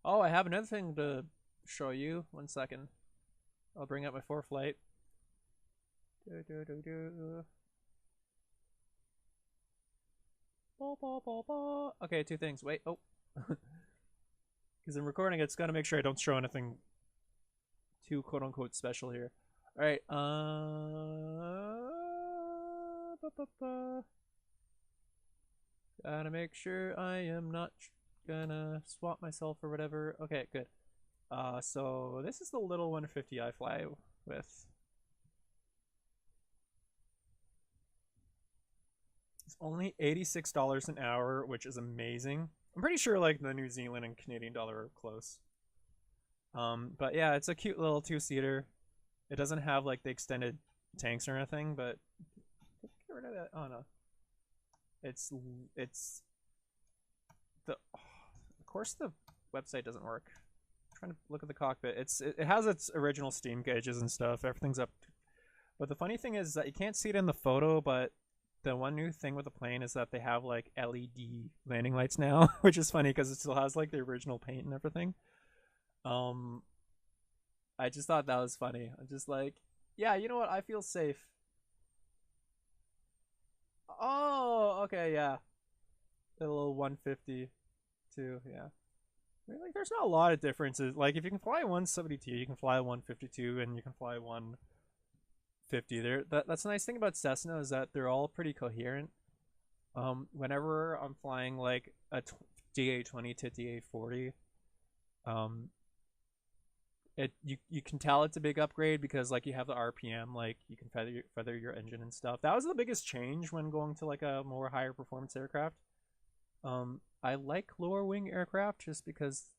Oh, I have another thing to show you. One second. I'll bring up my ForeFlight. Okay, two things. Wait. Oh. Because I'm recording, it's got to make sure I don't show anything too quote-unquote special here. Alright, gotta make sure I am not gonna swap myself or whatever. Okay, good. So this is the little 150 I fly with. It's only $86 an hour, which is amazing. I'm pretty sure like the New Zealand and Canadian dollar are close. But yeah, it's a cute little two-seater. It doesn't have like the extended tanks or anything, but get rid of that. Oh no. It's the of course the website doesn't work. I'm trying to look at the cockpit. It has its original steam gauges and stuff. Everything's up. But the funny thing is that you can't see it in the photo, but the one new thing with the plane is that they have like LED landing lights now, which is funny because it still has like the original paint and everything. I just thought that was funny. I'm just like, yeah, you know what? I feel safe. Oh, okay, yeah. The little 150 too, yeah. I mean, like, there's not a lot of differences. Like, if you can fly 172, you can fly 152, and you can fly 150. That's the nice thing about Cessna is that they're all pretty coherent. Whenever I'm flying like a DA20 to DA40, you can tell it's a big upgrade because like you have the RPM, like you can feather your engine and stuff. That was the biggest change when going to like a more higher performance aircraft. I like lower wing aircraft just because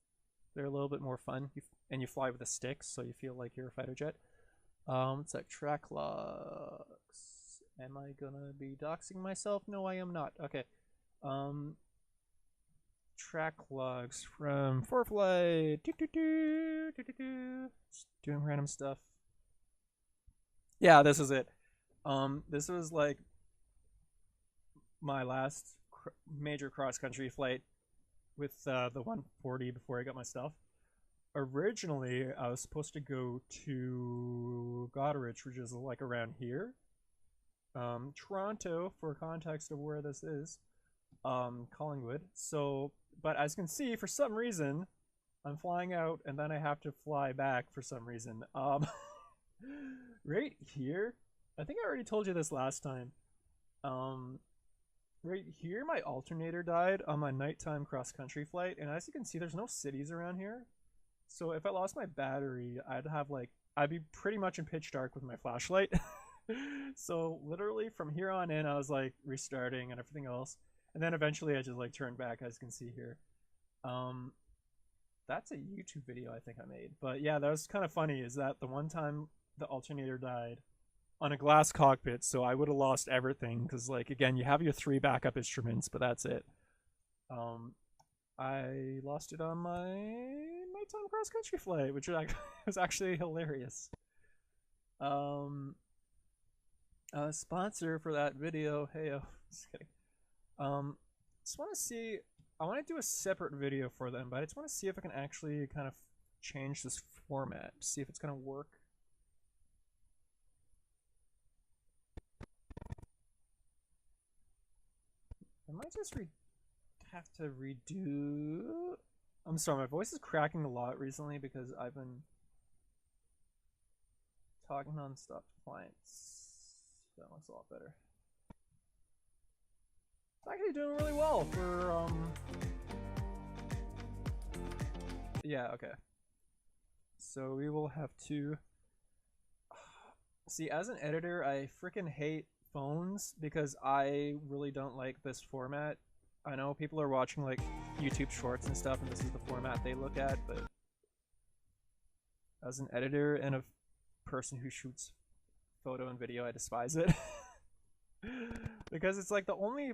they're a little bit more fun, and you fly with a stick, so you feel like you're a fighter jet. It's like track logs. Am I gonna be doxing myself? No, I am not. Okay. Track logs from ForeFlight. Just doing random stuff. Yeah, this is it. This was like my last major cross-country flight with the 140 before I got my stuff. Originally, I was supposed to go to Goderich, which is like around here. Toronto, for context of where this is. Collingwood. So, but as you can see, for some reason, I'm flying out and then I have to fly back for some reason. Right here, I think I already told you this last time. Right here, my alternator died on my nighttime cross-country flight, and as you can see, there's no cities around here. So if I lost my battery, I'd be pretty much in pitch dark with my flashlight. So literally from here on in, I was like restarting and everything else. And then eventually I just like turned back, as you can see here. That's a YouTube video I think I made. But yeah, that was kind of funny. Is that the one time the alternator died on a glass cockpit, so I would have lost everything because, like, again, you have your 3 backup instruments, but that's it. I lost it on my nighttime cross country flight, which was actually hilarious. Sponsor for that video. Hey, just kidding. Just want to see. I want to do a separate video for them, but I just want to see if I can actually kind of change this format, see if it's gonna work. I might just have to redo. I'm sorry, my voice is cracking a lot recently because I've been talking non-stop to clients. That looks a lot better. It's actually doing really well for yeah, okay. So we will have to see, as an editor, I freaking hate phones because I really don't like this format. I know people are watching like YouTube shorts and stuff and this is the format they look at, but as an editor and a person who shoots photo and video, I despise it. Because it's like the only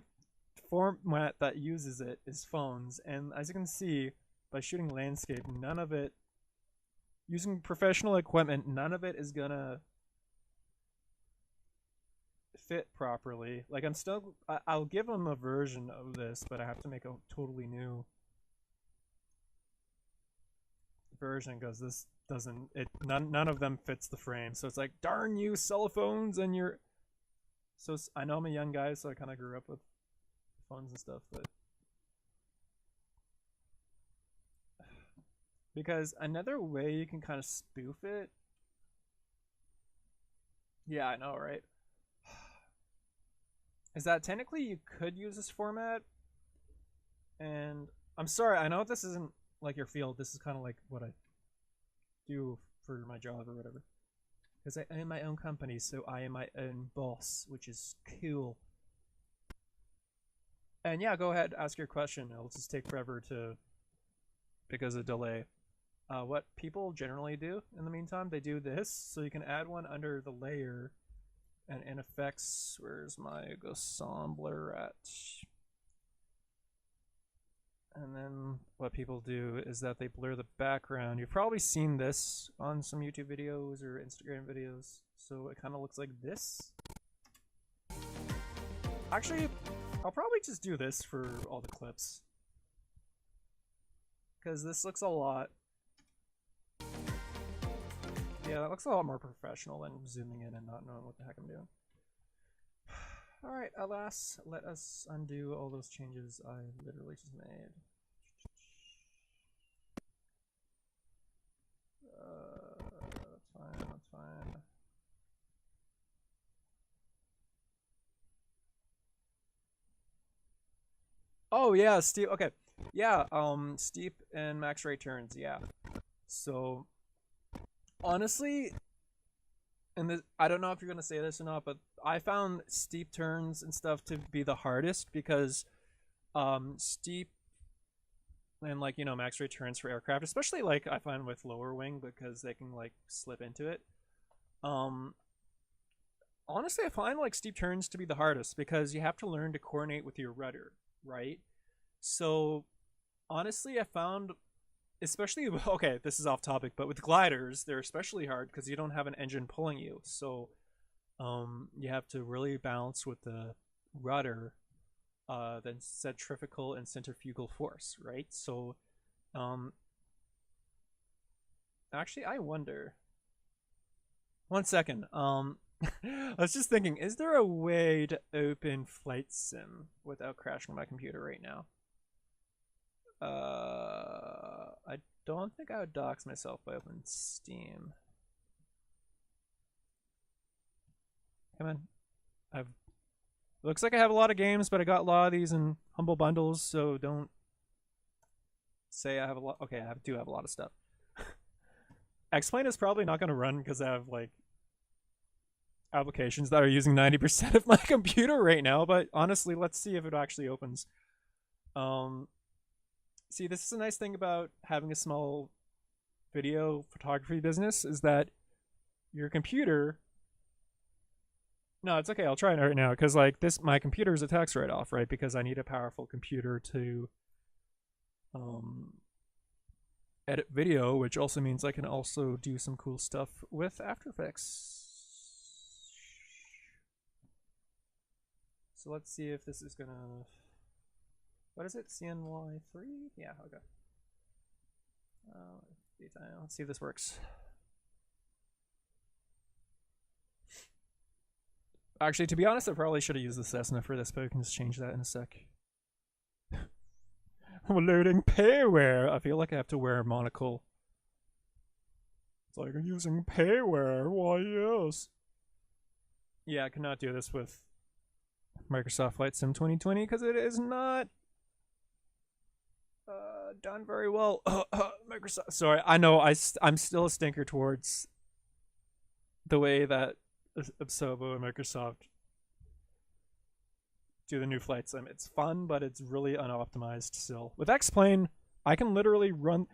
format that uses it is phones, and as you can see by shooting landscape, none of it, using professional equipment, none of it is gonna fit properly. Like, I'll give them a version of this, but I have to make a totally new version because this doesn't, none of them fits the frame. So it's like, darn you cell phones and your, so I know I'm a young guy, so I kind of grew up with phones and stuff, but because another way you can kind of spoof it, yeah, I know, right, is that technically you could use this format. And I'm sorry, I know this isn't like your field, this is kind of like what I do for my job or whatever, because I own my own company, so I am my own boss, which is cool. And yeah, go ahead, ask your question. It'll just take forever to, because of delay. What people generally do in the meantime, they do this, so you can add one under the layer, and in effects, where's my assembler at? And then what people do is that they blur the background. You've probably seen this on some YouTube videos or Instagram videos, so it kind of looks like this. Actually, I'll probably just do this for all the clips, because this looks a lot, yeah, that looks a lot more professional than zooming in and not knowing what the heck I'm doing. Alright, alas, let us undo all those changes I literally just made. That's fine, that's fine. Oh yeah, steep, okay. Yeah, steep and max rate turns, yeah. So, honestly, and this, I don't know if you're gonna say this or not, but I found steep turns and stuff to be the hardest because steep and, like, you know, max rate turns for aircraft, especially like I find with lower wing, because they can like slip into it. Honestly, I find like steep turns to be the hardest because you have to learn to coordinate with your rudder, right? So honestly, I found, especially, okay, this is off topic, but with gliders, they're especially hard because you don't have an engine pulling you. So you have to really balance with the rudder, then centrifugal and centrifugal force, right? So actually, I wonder, one second, I was just thinking, is there a way to open Flight Sim without crashing my computer right now? I don't think I would dox myself by opening Steam. Come on. Looks like I have a lot of games, but I got a lot of these in humble bundles, so don't say I have a lot. Okay, I do have a lot of stuff. X-Plane is probably not going to run because I have, like, applications that are using 90% of my computer right now, but honestly, let's see if it actually opens. See, this is a nice thing about having a small video photography business is that your computer. No, it's okay. I'll try it right now because like my computer is a tax write-off, right? Because I need a powerful computer to edit video, which also means I can also do some cool stuff with After Effects. So let's see if this is gonna. What is it? CNY3? Yeah, okay. Let's see if this works. Actually, to be honest, I probably should have used the Cessna for this, but we can just change that in a sec. Loading payware. I feel like I have to wear a monocle. It's like I'm using payware. Why, yes. Yeah, I cannot do this with Microsoft Flight Sim 2020 because it is not done very well. Microsoft. Sorry, I know I'm still a stinker towards the way that Adobe and Microsoft do the new Flight Sim. It's fun, but it's really unoptimized still. With X-Plane, I can literally run.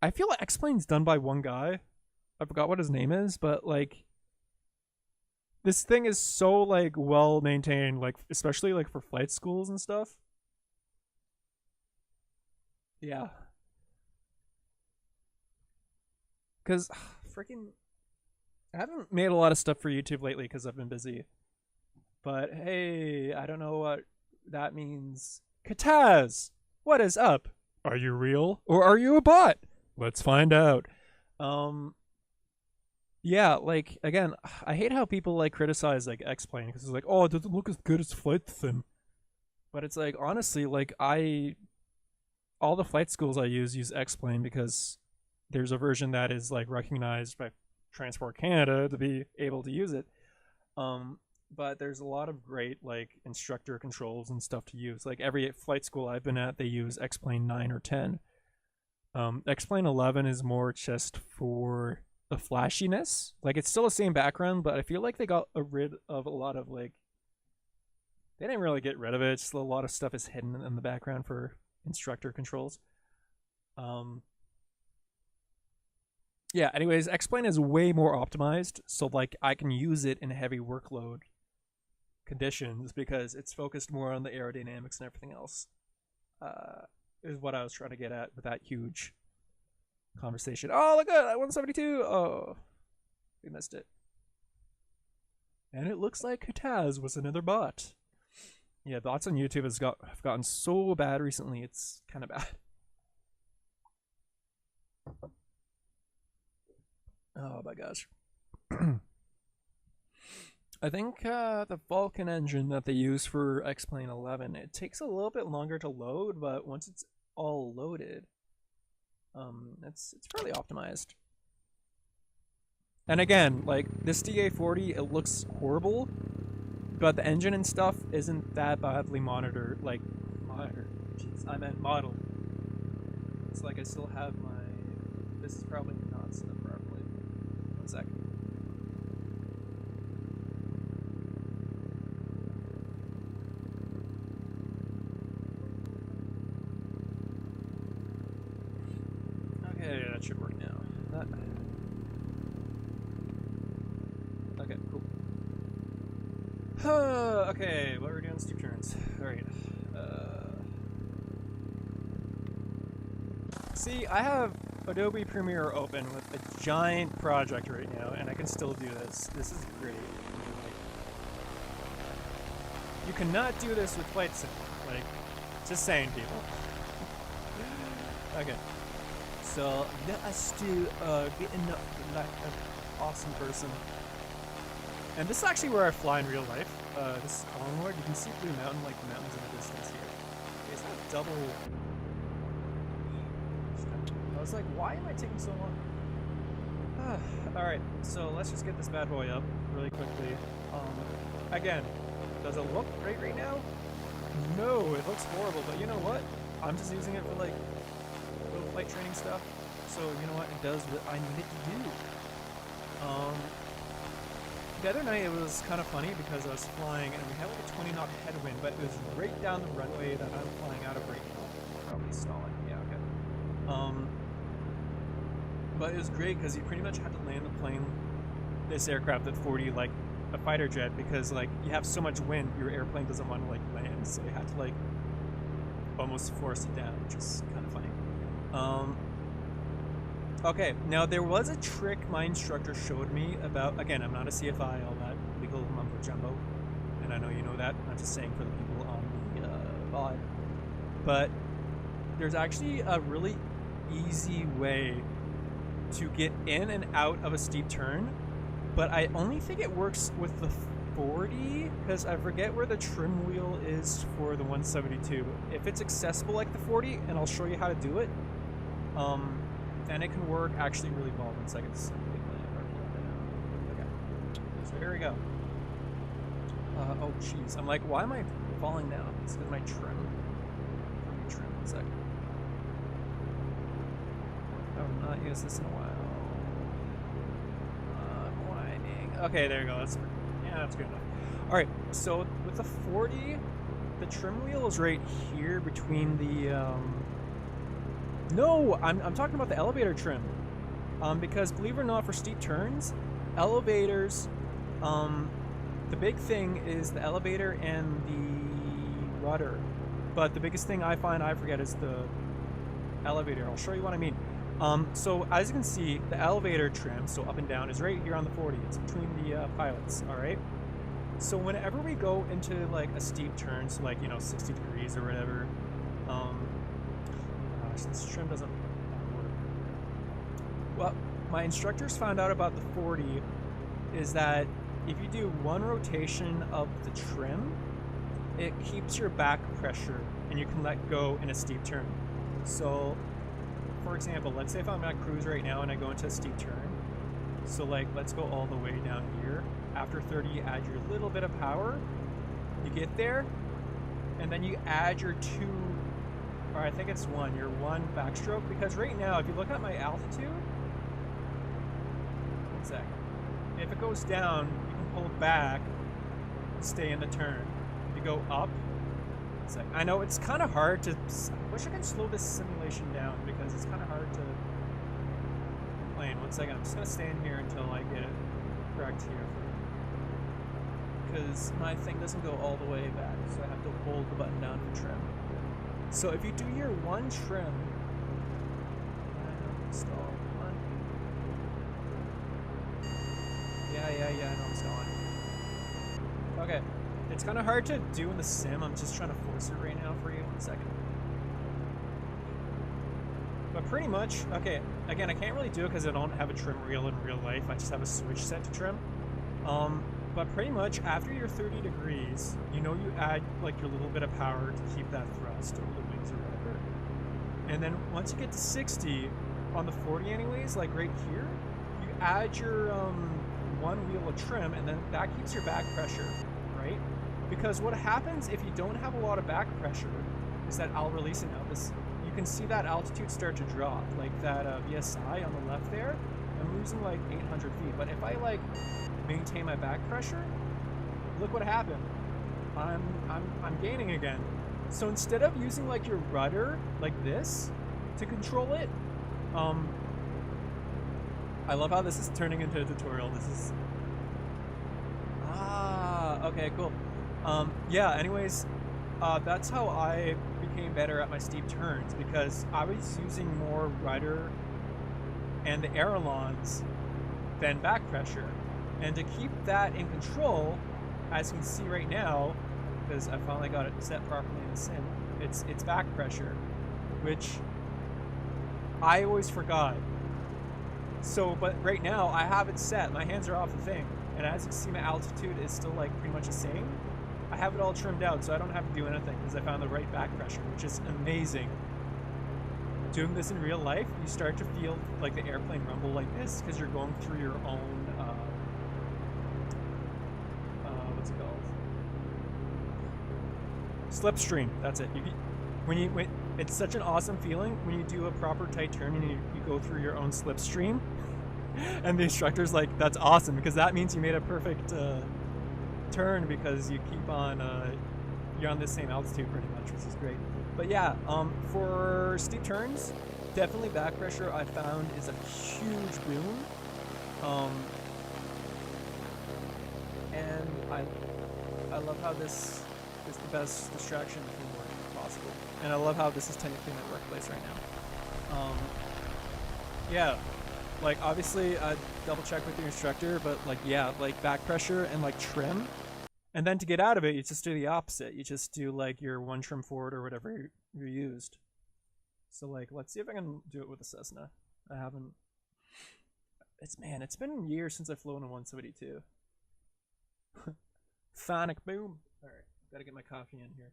I feel like X-Plane's done by one guy. I forgot what his name is, but like this thing is so like well maintained, like especially like for flight schools and stuff. Yeah. Cause freaking I haven't made a lot of stuff for YouTube lately because I've been busy. But hey, I don't know what that means. Kataz! What is up? Are you real? Or are you a bot? Let's find out. Yeah, like, again, I hate how people, like, criticize, like, X-Plane, because it's like, oh, it doesn't look as good as Flight Sim. But it's like, honestly, like, all the flight schools I use X-Plane because there's a version that is, like, recognized by Transport Canada to be able to use it. But there's a lot of great, like, instructor controls and stuff to use. Like, every flight school I've been at, they use X-Plane 9 or 10. X-Plane 11 is more just for the flashiness. Like, it's still the same background, but I feel like they got rid of a lot of, like, they didn't really get rid of it. It's just a lot of stuff is hidden in the background for instructor controls. Yeah, anyways, X-Plane is way more optimized, so, like, I can use it in heavy workload conditions because it's focused more on the aerodynamics and everything else. Is what I was trying to get at with that huge conversation. Oh, look at that 172. Oh, we missed it. And it looks like Kataz was another bot. Yeah, bots on YouTube have gotten so bad recently. It's kind of bad. Oh my gosh. I think the Vulcan engine that they use for X-Plane 11, it takes a little bit longer to load, but once it's all loaded, it's fairly optimized. And again, like this DA40, it looks horrible, but the engine and stuff isn't that badly monitored. Like jeez, I meant modeled. It's like I still have my. This is probably not set up properly. 1 second. Okay, that should work now. Okay, cool. Okay, what are we doing? Steep turns. Alright. See, I have Adobe Premiere open with a giant project right now, and I can still do this. This is great. You cannot do this with Flight Sim. Like, just saying, people. Okay. So, let us do getting like an awesome person. And this is actually where I fly in real life. This is Collingwood. You can see Blue Mountain, like the mountains in the distance here. Okay, is that double? I was like, why am I taking so long? Alright, so let's just get this bad boy up really quickly. Again, does it look great right now? No, it looks horrible, but you know what? I'm just using it for like little flight training stuff. So you know what? It does what I need it to do. The other night it was kind of funny because I was flying and we had like a 20 knot headwind, but it was right down the runway that I'm flying out of right now. he's stalling. Yeah, okay. But it was great because you pretty much had to land the plane, this aircraft at 40 like a fighter jet, because like you have so much wind, your airplane doesn't want to like land, so you had to like almost force it down, which is kind of funny. Okay, now there was a trick my instructor showed me about, again, I'm not a CFI, all that legal mumbo jumbo, and I know you know that, I'm just saying for the people on the VOD, but there's actually a really easy way to get in and out of a steep turn, but I only think it works with the 40, because I forget where the trim wheel is for the 172. If it's accessible like the 40, and I'll show you how to do it, then it can work actually really well. 1 second. Okay, so here we go. Oh jeez, I'm like, why am I falling down? It's because my trim. Let me trim 1 second. I've not used this in a while. Whining. Okay, there you go. That's good enough. All right, so with the 40, the trim wheel is right here between the. No, I'm talking about the elevator trim. Because believe it or not, for steep turns, elevators, the big thing is the elevator and the rudder. But the biggest thing I forget is the elevator. I'll show you what I mean. So as you can see, the elevator trim, so up and down, is right here on the 40. It's between the pilots, all right? So whenever we go into like a steep turn, so like, 60 degrees or whatever, gosh, this trim doesn't work. Well, my instructors found out about the 40 is that if you do one rotation of the trim, it keeps your back pressure and you can let go in a steep turn. So for example, let's say if I'm at cruise right now and I go into a steep turn, so like let's go all the way down here. After 30 you add your little bit of power, you get there, and then you add your or I think it's your one backstroke, because right now if you look at my altitude, 1 sec, if it goes down you can pull back and stay in the turn. If you go up, I know it's kind of hard to. I wish I could slow this simulation down because it's kind of hard to complain. 1 second, I'm just gonna stand here until I get it correct here, because my thing doesn't go all the way back, so I have to hold the button down for trim. So if you do your one trim, stall one. Yeah, I know I'm stalling. Okay. It's kind of hard to do in the sim. I'm just trying to force it right now for you. 1 second. But pretty much, okay, again, I can't really do it because I don't have a trim wheel in real life. I just have a switch set to trim. But pretty much after you're 30 degrees, you add like your little bit of power to keep that thrust over the wings or whatever. And then once you get to 60, on the 40 anyways, like right here, you add your one wheel of trim, and then that keeps your back pressure, right? Because what happens if you don't have a lot of back pressure is that I'll release it now. You can see that altitude start to drop, like that VSI on the left there. I'm losing like 800 feet, but if I like maintain my back pressure, look what happened. I'm gaining again. So instead of using like your rudder like this to control it, I love how this is turning into a tutorial. This is okay, cool. Yeah, anyways, that's how I became better at my steep turns, because I was using more rudder and the ailerons than back pressure. And to keep that in control, as you can see right now, because I finally got it set properly in the sim, it's back pressure, which I always forgot. So, but right now I have it set, my hands are off the thing, and as you can see my altitude is still like pretty much the same. I have it all trimmed out, so I don't have to do anything because I found the right back pressure, which is amazing. Doing this in real life, you start to feel like the airplane rumble like this because you're going through your own, what's it called? Slipstream, that's it. It's such an awesome feeling when you do a proper tight turn and you go through your own slipstream. And the instructor's like, that's awesome, because that means you made a perfect turn, because you keep on, you're on the same altitude pretty much, which is great. But yeah, for steep turns, definitely back pressure I found is a huge boon. And I love how this is the best distraction from work possible. And I love how this is technically my workplace right now. Yeah, like obviously I double check with your instructor, but like yeah, like back pressure and like trim. And then to get out of it, you just do the opposite. You just do like your one trim forward or whatever you used. So like, let's see if I can do it with a Cessna. I haven't. It's been years since I've flown a 172. Phonic boom. All right, gotta get my coffee in here.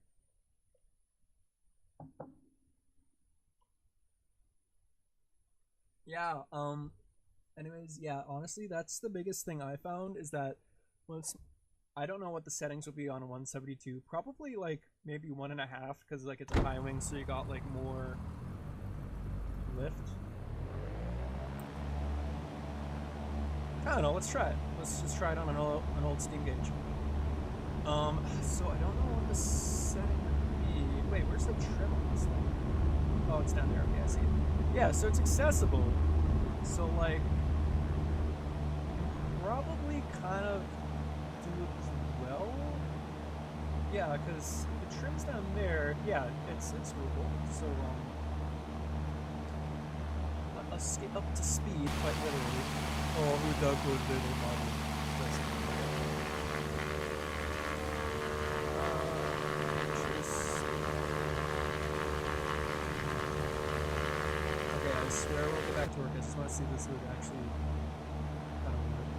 Yeah. Anyways, yeah. Honestly, that's the biggest thing I found is that once I don't know what the settings will be on a 172. Probably like maybe 1.5 because like it's a high wing, so you got like more lift. I don't know. Let's try it. Let's just try it on an old steam gauge. So I don't know what the setting would be. Wait, where's the trim on this thing? Oh, it's down there. Okay, I see it. Yeah, so it's accessible. So like, probably kind of do as well. Yeah, because the trim's down there. Yeah, it's doable. So let's get up to speed quite literally. Oh, who dug with little model? Okay, I swear I won't get back to work. I just want to see if this would actually kind of work.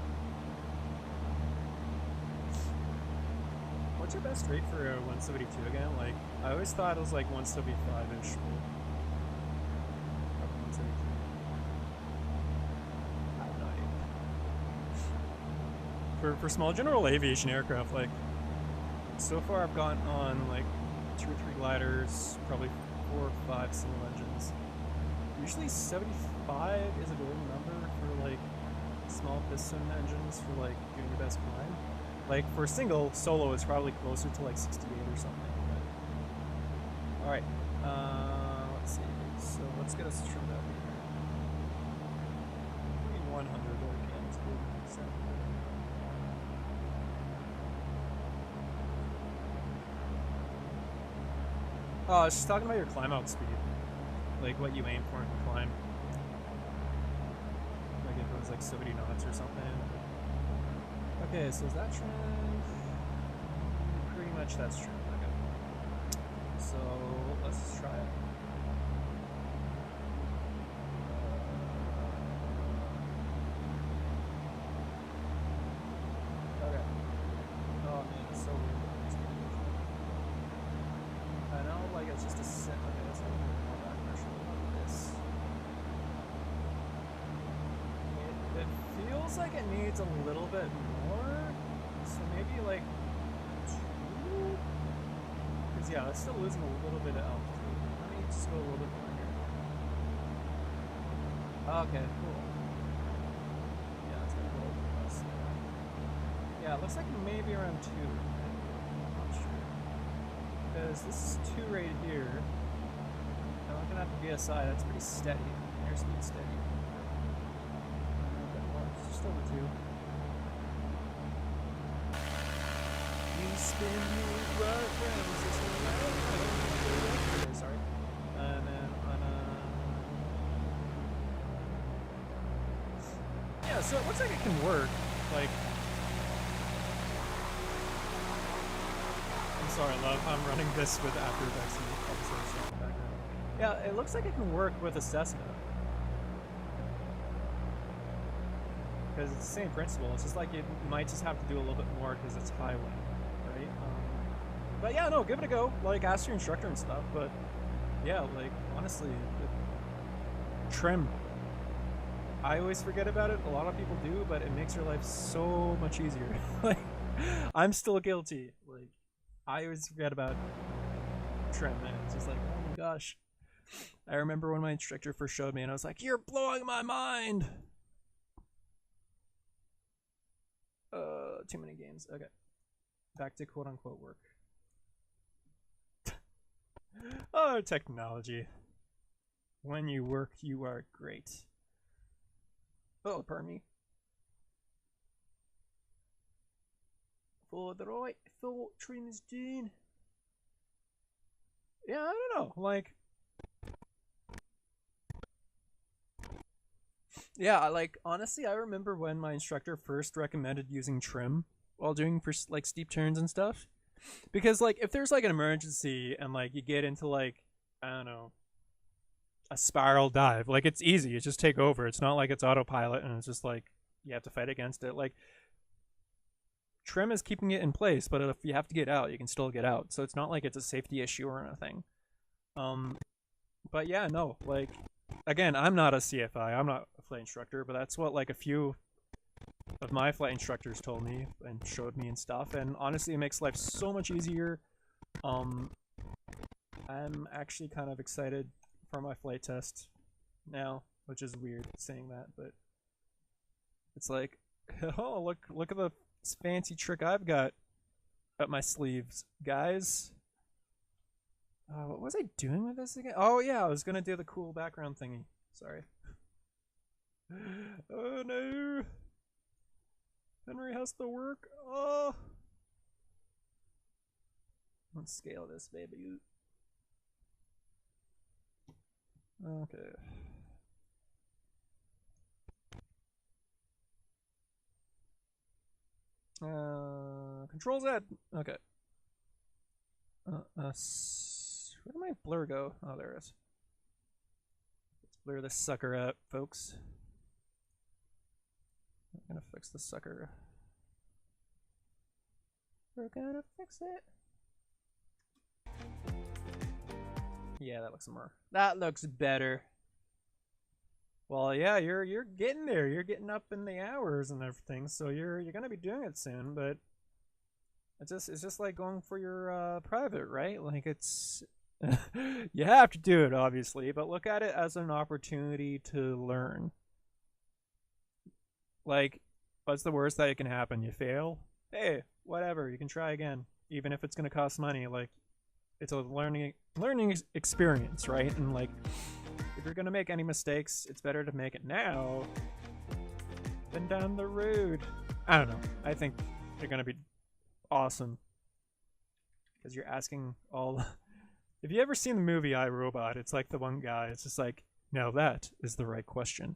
What's your best rate for a 172 again? Like, I always thought it was like 175-ish. For small general aviation aircraft, like, so far I've gotten on like 2 or 3 gliders, probably 4 or 5 single engines. Usually 75 is a golden number for like small piston engines for like doing your best climb. Like for single, solo is probably closer to like 68 or something. All right, let's see. So let's get us trimmed out here. Maybe 100 RPM is good. So. Oh, I was just talking about your climb out speed. Like what you aim for in the climb. Like if it was like 70 knots or something. Okay, so is that trimmed? Pretty much that's trimmed. Okay. So let's try it. Okay. Oh man, it's so weird. I know, like it's just a set. Okay, let's have a bit more back pressure on this. It feels like it needs a little bit more, so maybe like 2? Because yeah, it's still losing a little bit of altitude. Let me just go a little bit more here. Okay, cool. Yeah, it's gonna go a little bit less. Yeah, it looks like maybe around 2. Because this is 2 right here. I'm looking at the VSI, that's pretty steady. Airspeed steady. It's just over 2. You spin me right round this way. Okay, sorry. And then on yeah, so it looks like it can work. Like, sorry, love. I'm running this with After Effects and all this other stuff in the background. Yeah, it looks like it can work with a Cessna. Because it's the same principle. It's just like you might just have to do a little bit more because it's high wing, right? But yeah, no, give it a go. Like, ask your instructor and stuff. But yeah, like, honestly, trim. I always forget about it. A lot of people do, but it makes your life so much easier. Like, I'm still guilty. Like, I always forget about trim, and it's just like, oh my gosh. I remember when my instructor first showed me, and I was like, you're blowing my mind! Too many games. Okay. Back to quote-unquote work. Oh, technology. When you work, you are great. Oh, pardon me. For the right thought, trims doing. Yeah, I don't know. Like, yeah, like honestly, I remember when my instructor first recommended using trim while doing for like steep turns and stuff. Because like if there's like an emergency and like you get into like I don't know a spiral dive, like it's easy. You just take over. It's not like it's autopilot and it's just like you have to fight against it. Like trim is keeping it in place, but if you have to get out, you can still get out. So it's not like it's a safety issue or anything. Um, but yeah, no, like again, I'm not a CFI. I'm not a flight instructor, but that's what like a few of my flight instructors told me and showed me and stuff. And honestly, it makes life so much easier. Um, I'm actually kind of excited for my flight test now, which is weird saying that, but it's like, oh look at the fancy trick I've got up my sleeves, guys. What was I doing with this again? Oh yeah, I was gonna do the cool background thingy. Sorry. Oh no. Henry has to work. Oh. Let's scale this baby. Okay. Control Z. Okay. Where did my blur go? Oh, there it is. Let's blur this sucker out, folks. I'm gonna fix the sucker. We're gonna fix it. Yeah, that looks more. That looks better. Well, yeah, you're getting there. You're getting up in the hours and everything, so you're gonna be doing it soon. But it's just like going for your private, right? Like it's you have to do it, obviously, but look at it as an opportunity to learn. Like, what's the worst that can happen? You fail? Hey, whatever. You can try again, even if it's gonna cost money. Like, it's a learning experience, right? And like, if you're gonna make any mistakes, it's better to make it now than down the road. I don't know. I think they're gonna be awesome because you're asking all. If you ever seen the movie I, Robot, it's like the one guy. It's just like, now that is the right question.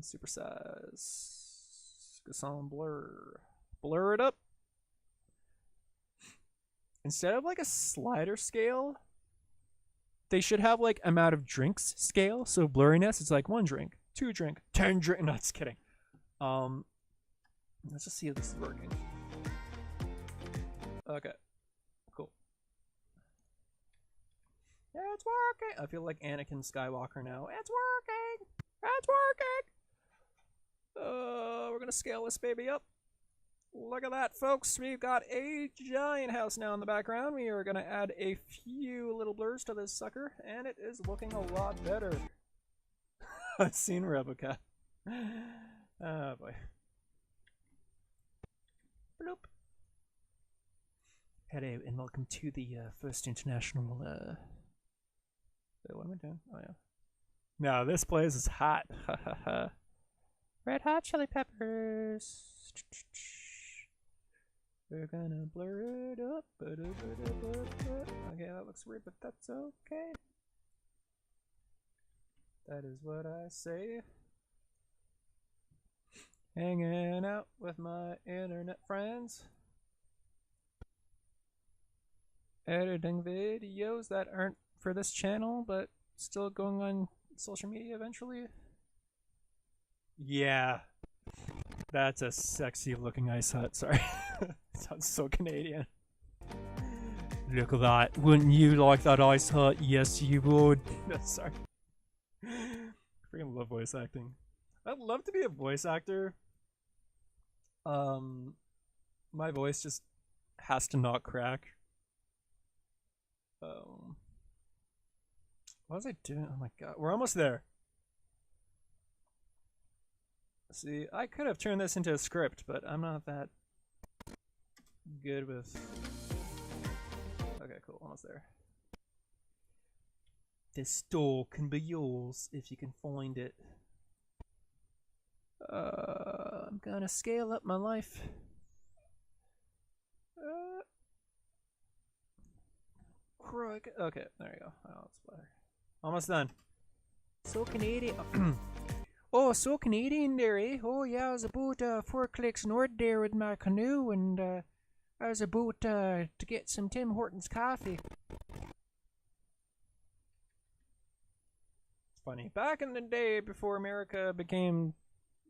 Supersize, Gasson blur it up. Instead of like a slider scale, they should have like amount of drinks scale. So blurriness, it's like 1 drink, 2 drink, 10 drink. No, just kidding. Let's just see if this is working. Okay, cool. Yeah, it's working. I feel like Anakin Skywalker now. It's working. It's working. We're gonna scale this baby up. Look at that, folks. We've got a giant house now in the background. We are going to add a few little blurs to this sucker, and it is looking a lot better. I've seen Replica. Oh, boy. Bloop. Hello, and welcome to the first international... what am I doing? Oh, yeah. No, this place is hot. Red Hot Chili Peppers. We're gonna blur it up. Okay, that looks weird, but that's okay. That is what I say. Hanging out with my internet friends. Editing videos that aren't for this channel, but still going on social media eventually. Yeah. That's a sexy looking ice hut, sorry. Sounds so Canadian. Look at that. Wouldn't you like that ice hut? Yes, you would. Sorry. Freaking love voice acting. I'd love to be a voice actor. My voice just has to not crack. What was I doing? Oh my god. We're almost there. See, I could have turned this into a script, but I'm not that good with almost there. This store can be yours if you can find it. I'm gonna scale up my life. Okay, there you go. Oh, it's better. Almost done. So Canadian. Oh, so Canadian there, eh? Oh, yeah, I was about 4 clicks north there with my canoe, and I was about to get some Tim Hortons coffee. It's funny. Back in the day, before America became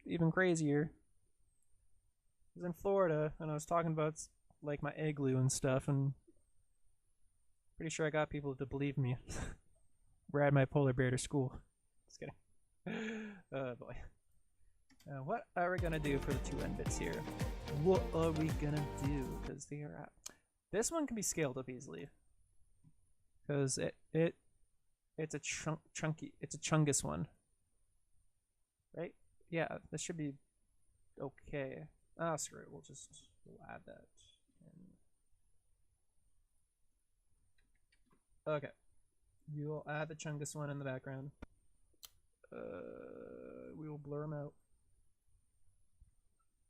even crazier, I was in Florida, and I was talking about like my igloo and stuff, and pretty sure I got people to believe me. Ride my polar bear to school. Just kidding. Oh boy. What are we gonna do for the 2 end bits here? What are we gonna do? Because they are this one can be scaled up easily. Because it's a chunky. It's a chungus one. Right? Yeah, this should be okay. Ah, screw it. We'll add that. Okay. We will add the chungus one in the background. We will blur them out.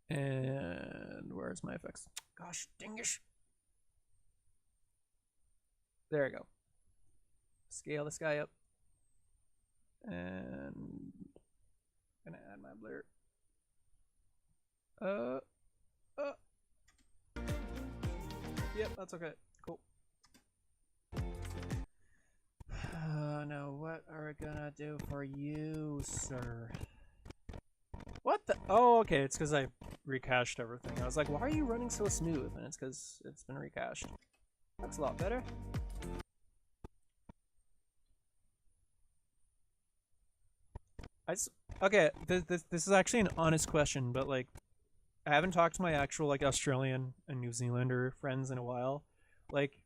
And where's my effects? Gosh, dingish. There we go. Scale this guy up. And gonna add my blur. Yep, that's okay. Cool. Now what are we gonna do for you, sir? What the? Oh, okay. It's because I recached everything. I was like, why are you running so smooth? And it's because it's been recached. That's a lot better. Okay, this is actually an honest question, but like, I haven't talked to my actual like Australian and New Zealander friends in a while. Like,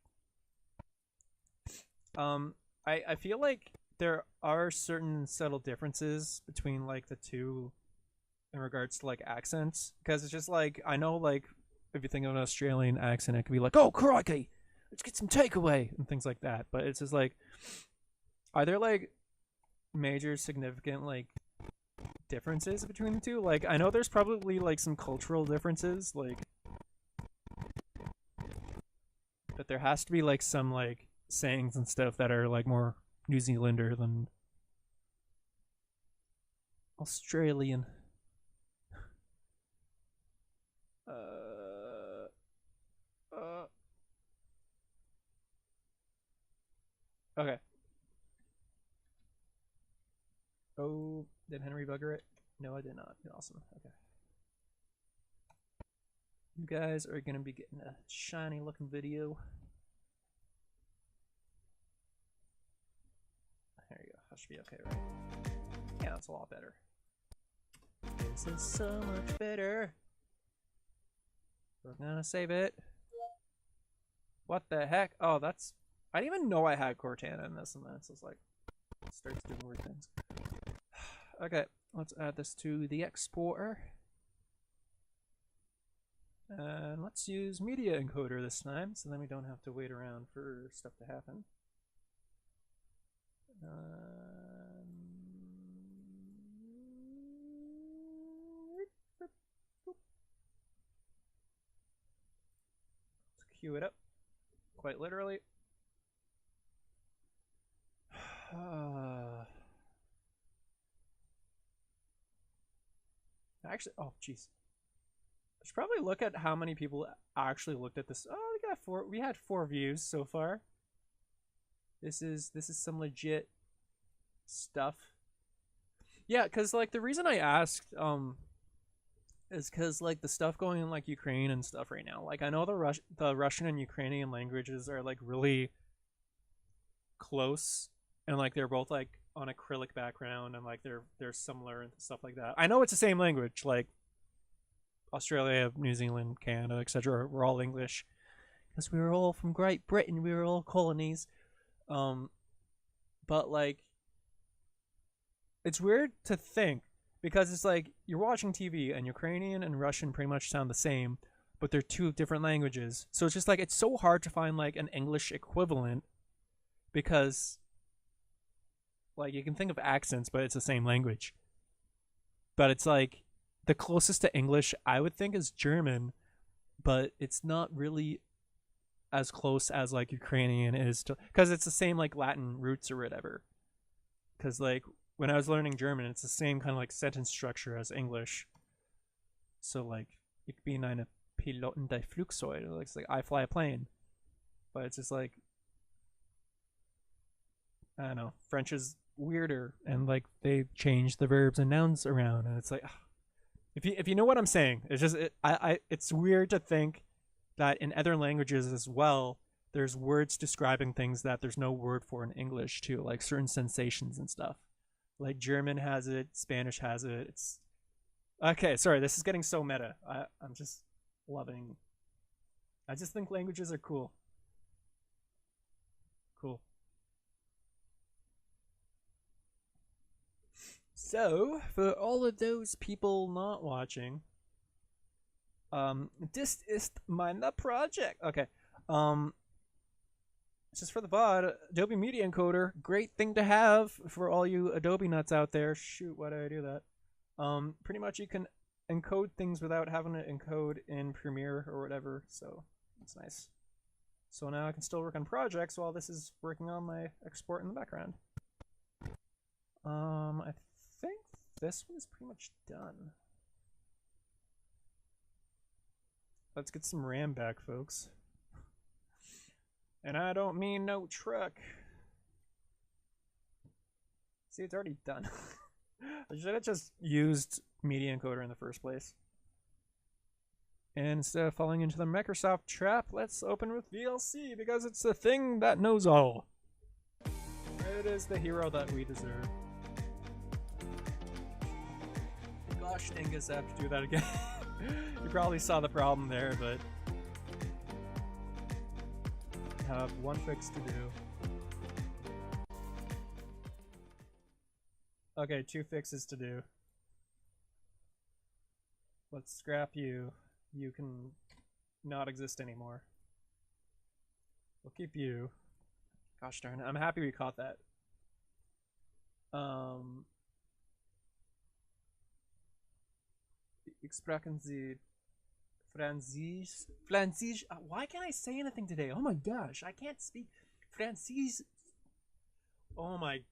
I feel like there are certain subtle differences between like the two in regards to like accents, because it's just like, I know like if you think of an Australian accent, it could be like, oh crikey, let's get some takeaway and things like that, but it's just like, are there like major significant like differences between the two? Like, I know there's probably like some cultural differences, like, but there has to be like some like sayings and stuff that are like more New Zealander than Australian. Okay. Oh, did Henry bugger it? No, I did not. Awesome. Okay. You guys are gonna be getting a shiny looking video. There you go. That should be okay, right? Yeah, that's a lot better. This is so much better. We're gonna save it. What the heck? Oh, that's... I didn't even know I had Cortana in this, and then it's just like... it starts doing weird things. Okay, let's add this to the exporter. And let's use Media Encoder this time, so then we don't have to wait around for stuff to happen. Let's cue it up, quite literally. Actually, oh jeez, I should probably look at how many people actually looked at this. Oh, we got 4. We had 4 views so far. This is some legit stuff. Yeah, because like the reason I asked is because like the stuff going in like Ukraine and stuff right now. Like, I know the Russian and Ukrainian languages are like really close, and like they're both like on acrylic background, and like they're similar and stuff like that. I know it's the same language, like Australia, New Zealand, Canada, etc. We're all English because we were all from Great Britain. We were all colonies. But like, it's weird to think, because it's like you're watching TV and Ukrainian and Russian pretty much sound the same, but they're two different languages. So it's just like it's so hard to find like an English equivalent because like you can think of accents, but it's the same language. But it's like the closest to English I would think is German, but it's not really as close as like Ukrainian is to, because it's the same like Latin roots or whatever. Because like when I was learning German, it's the same kind of like sentence structure as English. So like, ich bin eine Pilotin der Flugzeug. It's like I fly a plane, but it's just like I don't know. French is weirder, and like they change the verbs and nouns around, and it's like if you know what I'm saying, it's just it's weird to think that in other languages as well, there's words describing things that there's no word for in English too, like certain sensations and stuff. Like German has it, Spanish has it. It's okay. Sorry, this is getting so meta. I'm just loving. I just think languages are cool. Cool. So, for all of those people not watching, this is mein project. Okay. Just for the VOD, Adobe Media Encoder, great thing to have for all you Adobe nuts out there. Shoot, why did I do that? Pretty much you can encode things without having to encode in Premiere or whatever, so it's nice. So now I can still work on projects while this is working on my export in the background. I think this one's pretty much done. Let's get some RAM back, folks. And I don't mean no truck. See, it's already done. I should have just used Media Encoder in the first place. And instead of falling into the Microsoft trap, let's open with VLC because it's the thing that knows all. It is the hero that we deserve. Gosh, Dingus, I have to do that again. You probably saw the problem there, but I have one fix to do. Okay, 2 fixes to do. Let's scrap you. You can not exist anymore. We'll keep you. Gosh darn it, I'm happy we caught that. Sprechen Sie Französisch? Why can't I say anything today? Oh my gosh, I can't speak Französisch. Oh my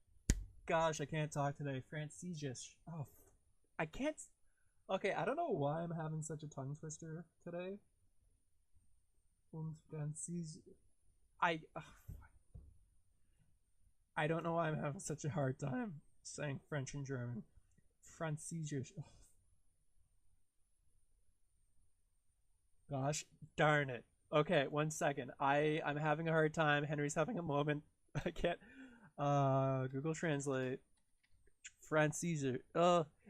gosh, I can't talk today. Französisch. Oh, I can't. Okay, I don't know why I'm having such a tongue twister today. Und Französisch. I don't know why I'm having such a hard time saying French and German. Französisch. Oh. Gosh darn it. Okay, 1 second. I'm having a hard time. Henry's having a moment. I can't. Google Translate. Französisch.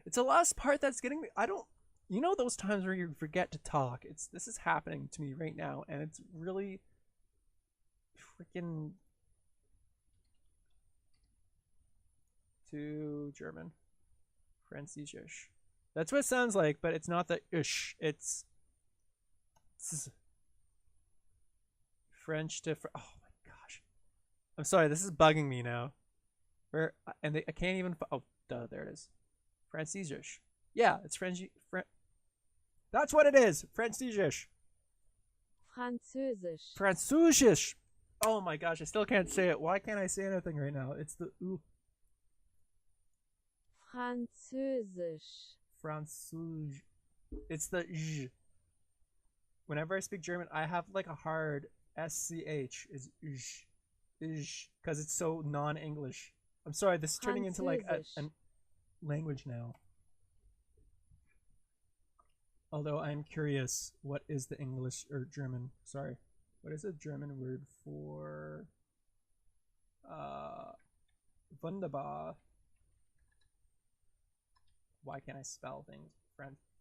It's the last part that's getting me. I don't. You know those times where you forget to talk. This is happening to me right now, and it's really freaking to German. Französisch. That's what it sounds like, but it's not the ish. It's French to oh my gosh, I'm sorry, this is bugging me now. Where and I can't even oh duh, there it is. Französisch. Yeah, it's French. That's what it is. Französisch. Französisch. Französisch. Oh my gosh, I still can't say it. Why can't I say anything right now? It's the ooh. Französisch. Französisch. It's the j. Whenever I speak German, I have like a hard SCH is because it's so non-English. I'm sorry, this is turning into like a language now. Although I'm curious, what is the English or German? Sorry, what is a German word for wunderbar? Why can't I spell things?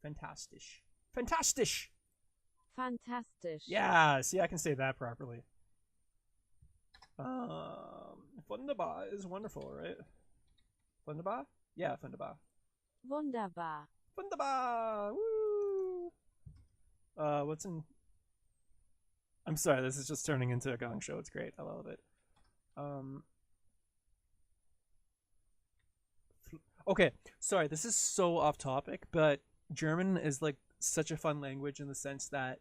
Fantastisch. Fantastisch. Fantastisch. Yeah, see, I can say that properly. Wunderbar is wonderful, right? Wunderbar? Yeah, wunderbar. Wunderbar. Wunderbar! Woo! What's in? I'm sorry, this is just turning into a gong show. It's great. I love it. Um, okay, sorry, this is so off topic, but German is like such a fun language in the sense that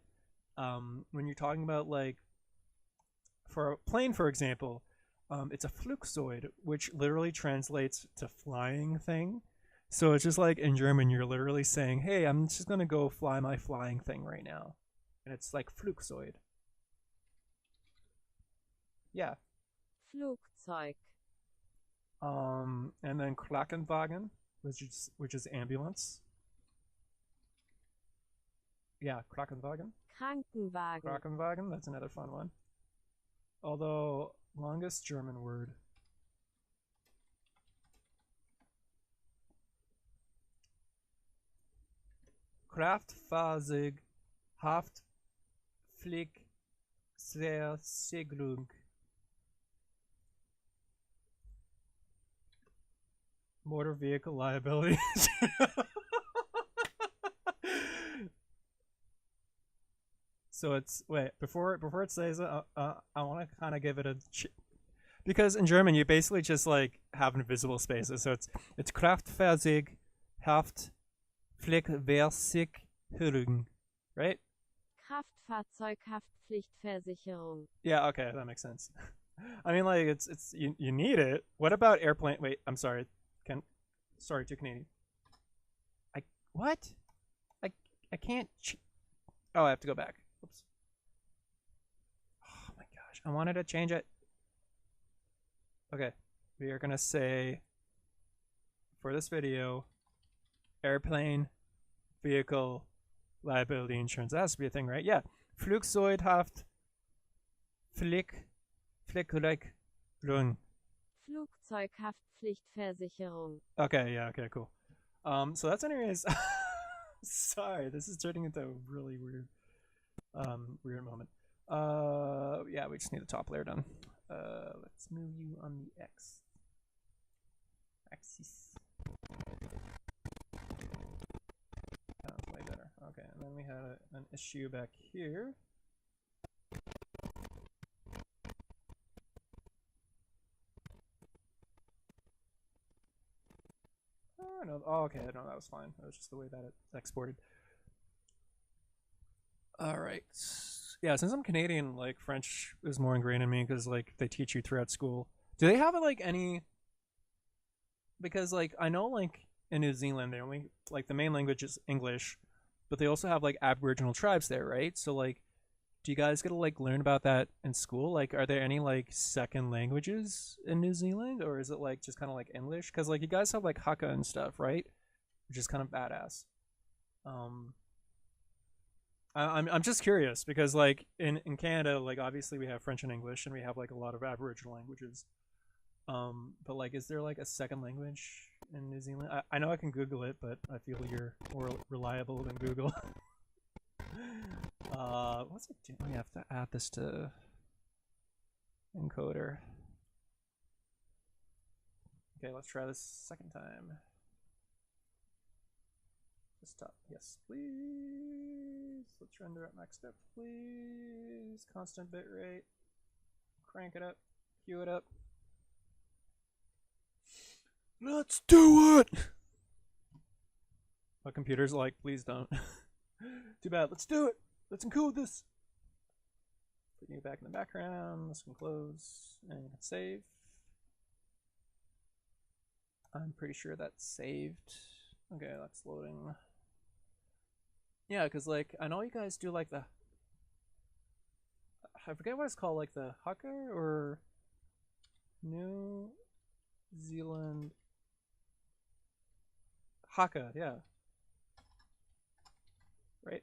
when you're talking about like for a plane, for example, it's a Flugzeug, which literally translates to flying thing. So it's just like in German, you're literally saying, "Hey, I'm just gonna go fly my flying thing right now," and it's like Flugzeug. Yeah. Flugzeug, And then Krankenwagen, which is ambulance. Yeah, Krankenwagen. Krankenwagen, Krankenwagen. That's another fun one. Although longest German word. Kraftfahrzeug, Haftpflichtversicherung. Motor vehicle liability. So it's wait before it says it, I want to kind of give it a because in German you basically just like have invisible spaces. So it's Kraftfahrzeug, Haftpflichtversicherung, right? Kraftfahrzeughaftpflichtversicherung, Yeah, okay, that makes sense. I mean, like it's you need it. What about airplane? Wait, I'm sorry. Can sorry, too Canadian. I what? I I can't. Oh, I have to go back. Oops. Oh my gosh, I wanted to change it. Okay, we are gonna say for this video, airplane, vehicle, liability insurance. That has to be a thing, right? Yeah. Flugzeughaft, Flickleck, Flugzeughaftpflichtversicherung, Okay, yeah, okay, cool. So that's anyways. Sorry, this is turning into a really weird moment. Yeah, we just need the top layer done. Let's move you on the axis. That's way better. Okay, and then we had an issue back here. Oh no. Oh, okay, no, that was fine. That was just the way that it exported. All right. Yeah, since I'm Canadian, like French is more ingrained in me because like they teach you throughout school. Do they have like any? Because like I know like in New Zealand they only like the main language is English, but they also have like Aboriginal tribes there, right? So like, do you guys get to like learn about that in school? Like, are there any like second languages in New Zealand, or is it like just kind of like English? Because like you guys have like Hakka and stuff, right? Which is kind of badass. Um, I'm just curious because like in Canada, like obviously we have French and English, and we have like a lot of Aboriginal languages. But like, is there like a second language in New Zealand? I know I can Google it, but I feel you're more reliable than Google. What's it doing? We have to add this to Encoder. Okay, let's try this second time. Stop. Yes, please. Let's render at max depth, please. Constant bit rate. Crank it up. Cue it up. Let's do it! My computer's like, please don't. Too bad. Let's do it. Let's encode this. Put you back in the background. This can close and you can save. I'm pretty sure that's saved. Okay, that's loading. Yeah, because like I know you guys do like the I forget what it's called, like the Hucker or New Zealand Hakka, yeah. Right?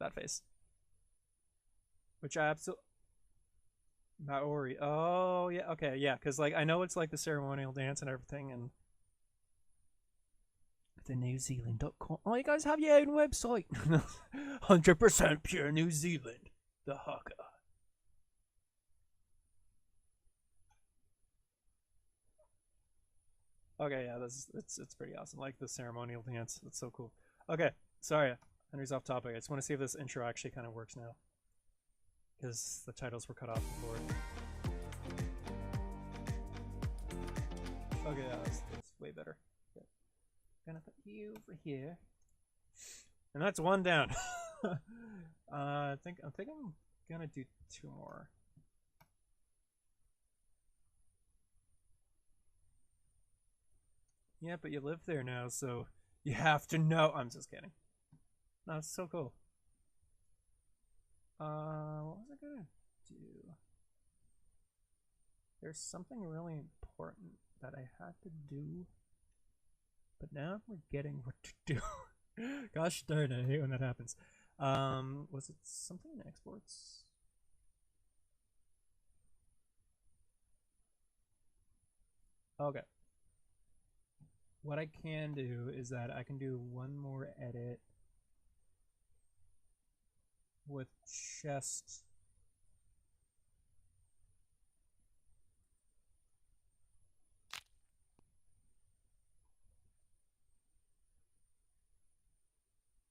That face. Which I absolutely Maori. Oh yeah, okay, yeah, because like I know it's like the ceremonial dance and everything, and the New Zealand.com. Oh, you guys have your own website. 100% pure New Zealand. The Hakka. Okay, yeah, it's pretty awesome. Like the ceremonial dance. That's so cool. Okay, sorry. Henry's off topic. I just want to see if this intro actually kind of works now, because the titles were cut off before. Okay, that's way better. Okay. Gonna put you over here, and that's one down. I think I'm gonna do 2 more. Yeah, but you live there now, so you have to know. I'm just kidding. No, it's so cool. What was I gonna do? There's something really important that I had to do, but now I'm forgetting what to do. Gosh darn it, I hate when that happens. Was it something in exports? Okay. What I can do is that I can do one more edit with chest.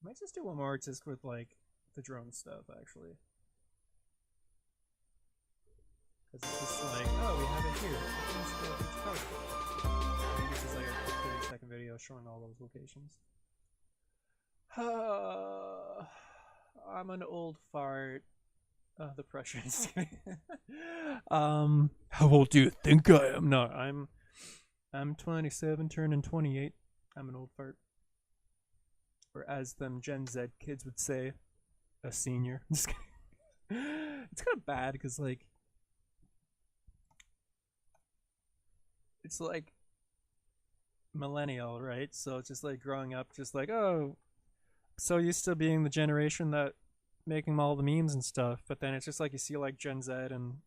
I might just do one more just with like the drone stuff actually. Because it's just like, oh, we have it here. This is like a 30-second video showing all those locations. I'm an old fart. The pressure is how old do you think I am? No, I'm 27, turning 28. I'm an old fart. Or as them Gen Z kids would say, a senior. It's kind of bad because like it's like millennial, right? So it's just like growing up, just like, oh, so used to being the generation that making all the memes and stuff, but then it's just like you see like Gen Z and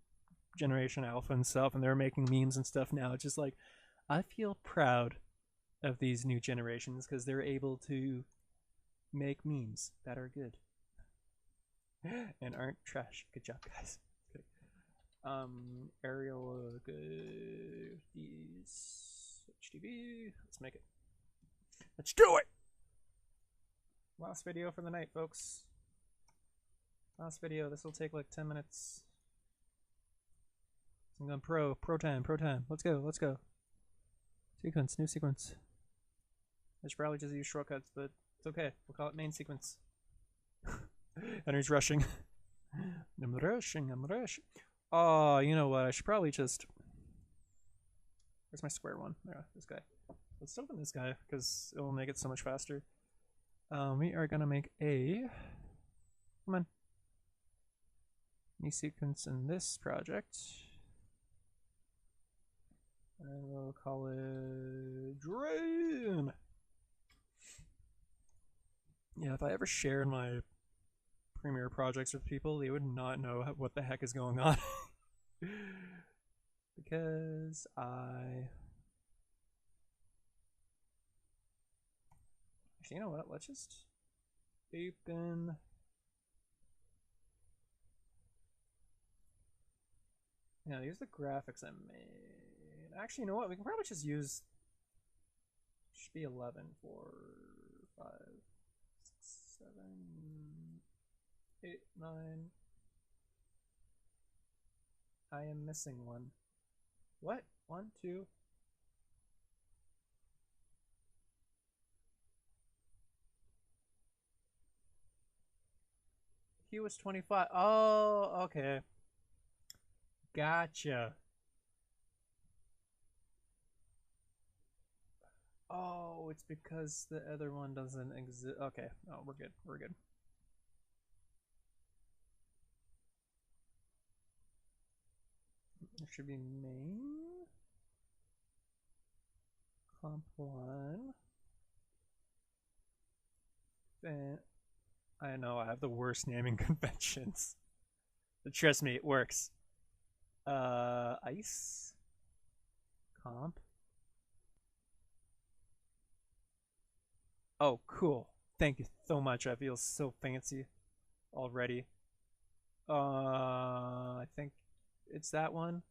Generation Alpha and stuff, and they're making memes and stuff now. It's just like I feel proud of these new generations because they're able to make memes that are good and aren't trash. Good job, guys. Aerial good. These HTV. Let's make it. Let's do it. Last video for the night, folks. Last video. This will take like 10 minutes. I'm going pro time. Let's go. Sequence, new sequence. I should probably just use shortcuts, but it's okay. We'll call it main sequence. Henry's rushing. I'm rushing. Oh, you know what? I should probably just... Where's my square one? There, this guy. Let's open this guy, because it will make it so much faster. We are going to make a... Come on. New sequence in this project. And we'll call it... Drain! Yeah, if I ever shared my Premiere projects with people, they would not know what the heck is going on. Because I... Actually, you know what? Let's just open... Yeah, these are the graphics I made. Actually, you know what? We can probably just use... Should be 11, 4, 5, 6, 7, 8, 9. I am missing one. What? 1, 2. He was 25. Oh, okay. Gotcha. Oh, it's because the other one doesn't exist. Okay. Oh, we're good. It should be main. Comp 1. Then I know I have the worst naming conventions. But trust me, it works. Ice. Comp. Oh, cool. Thank you so much. I feel so fancy already. I think it's that one.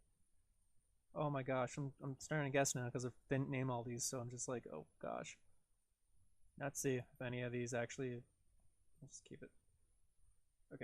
Oh my gosh, I'm starting to guess now because I didn't name all these, so I'm just like, oh gosh. Let's see if any of these actually Let's keep it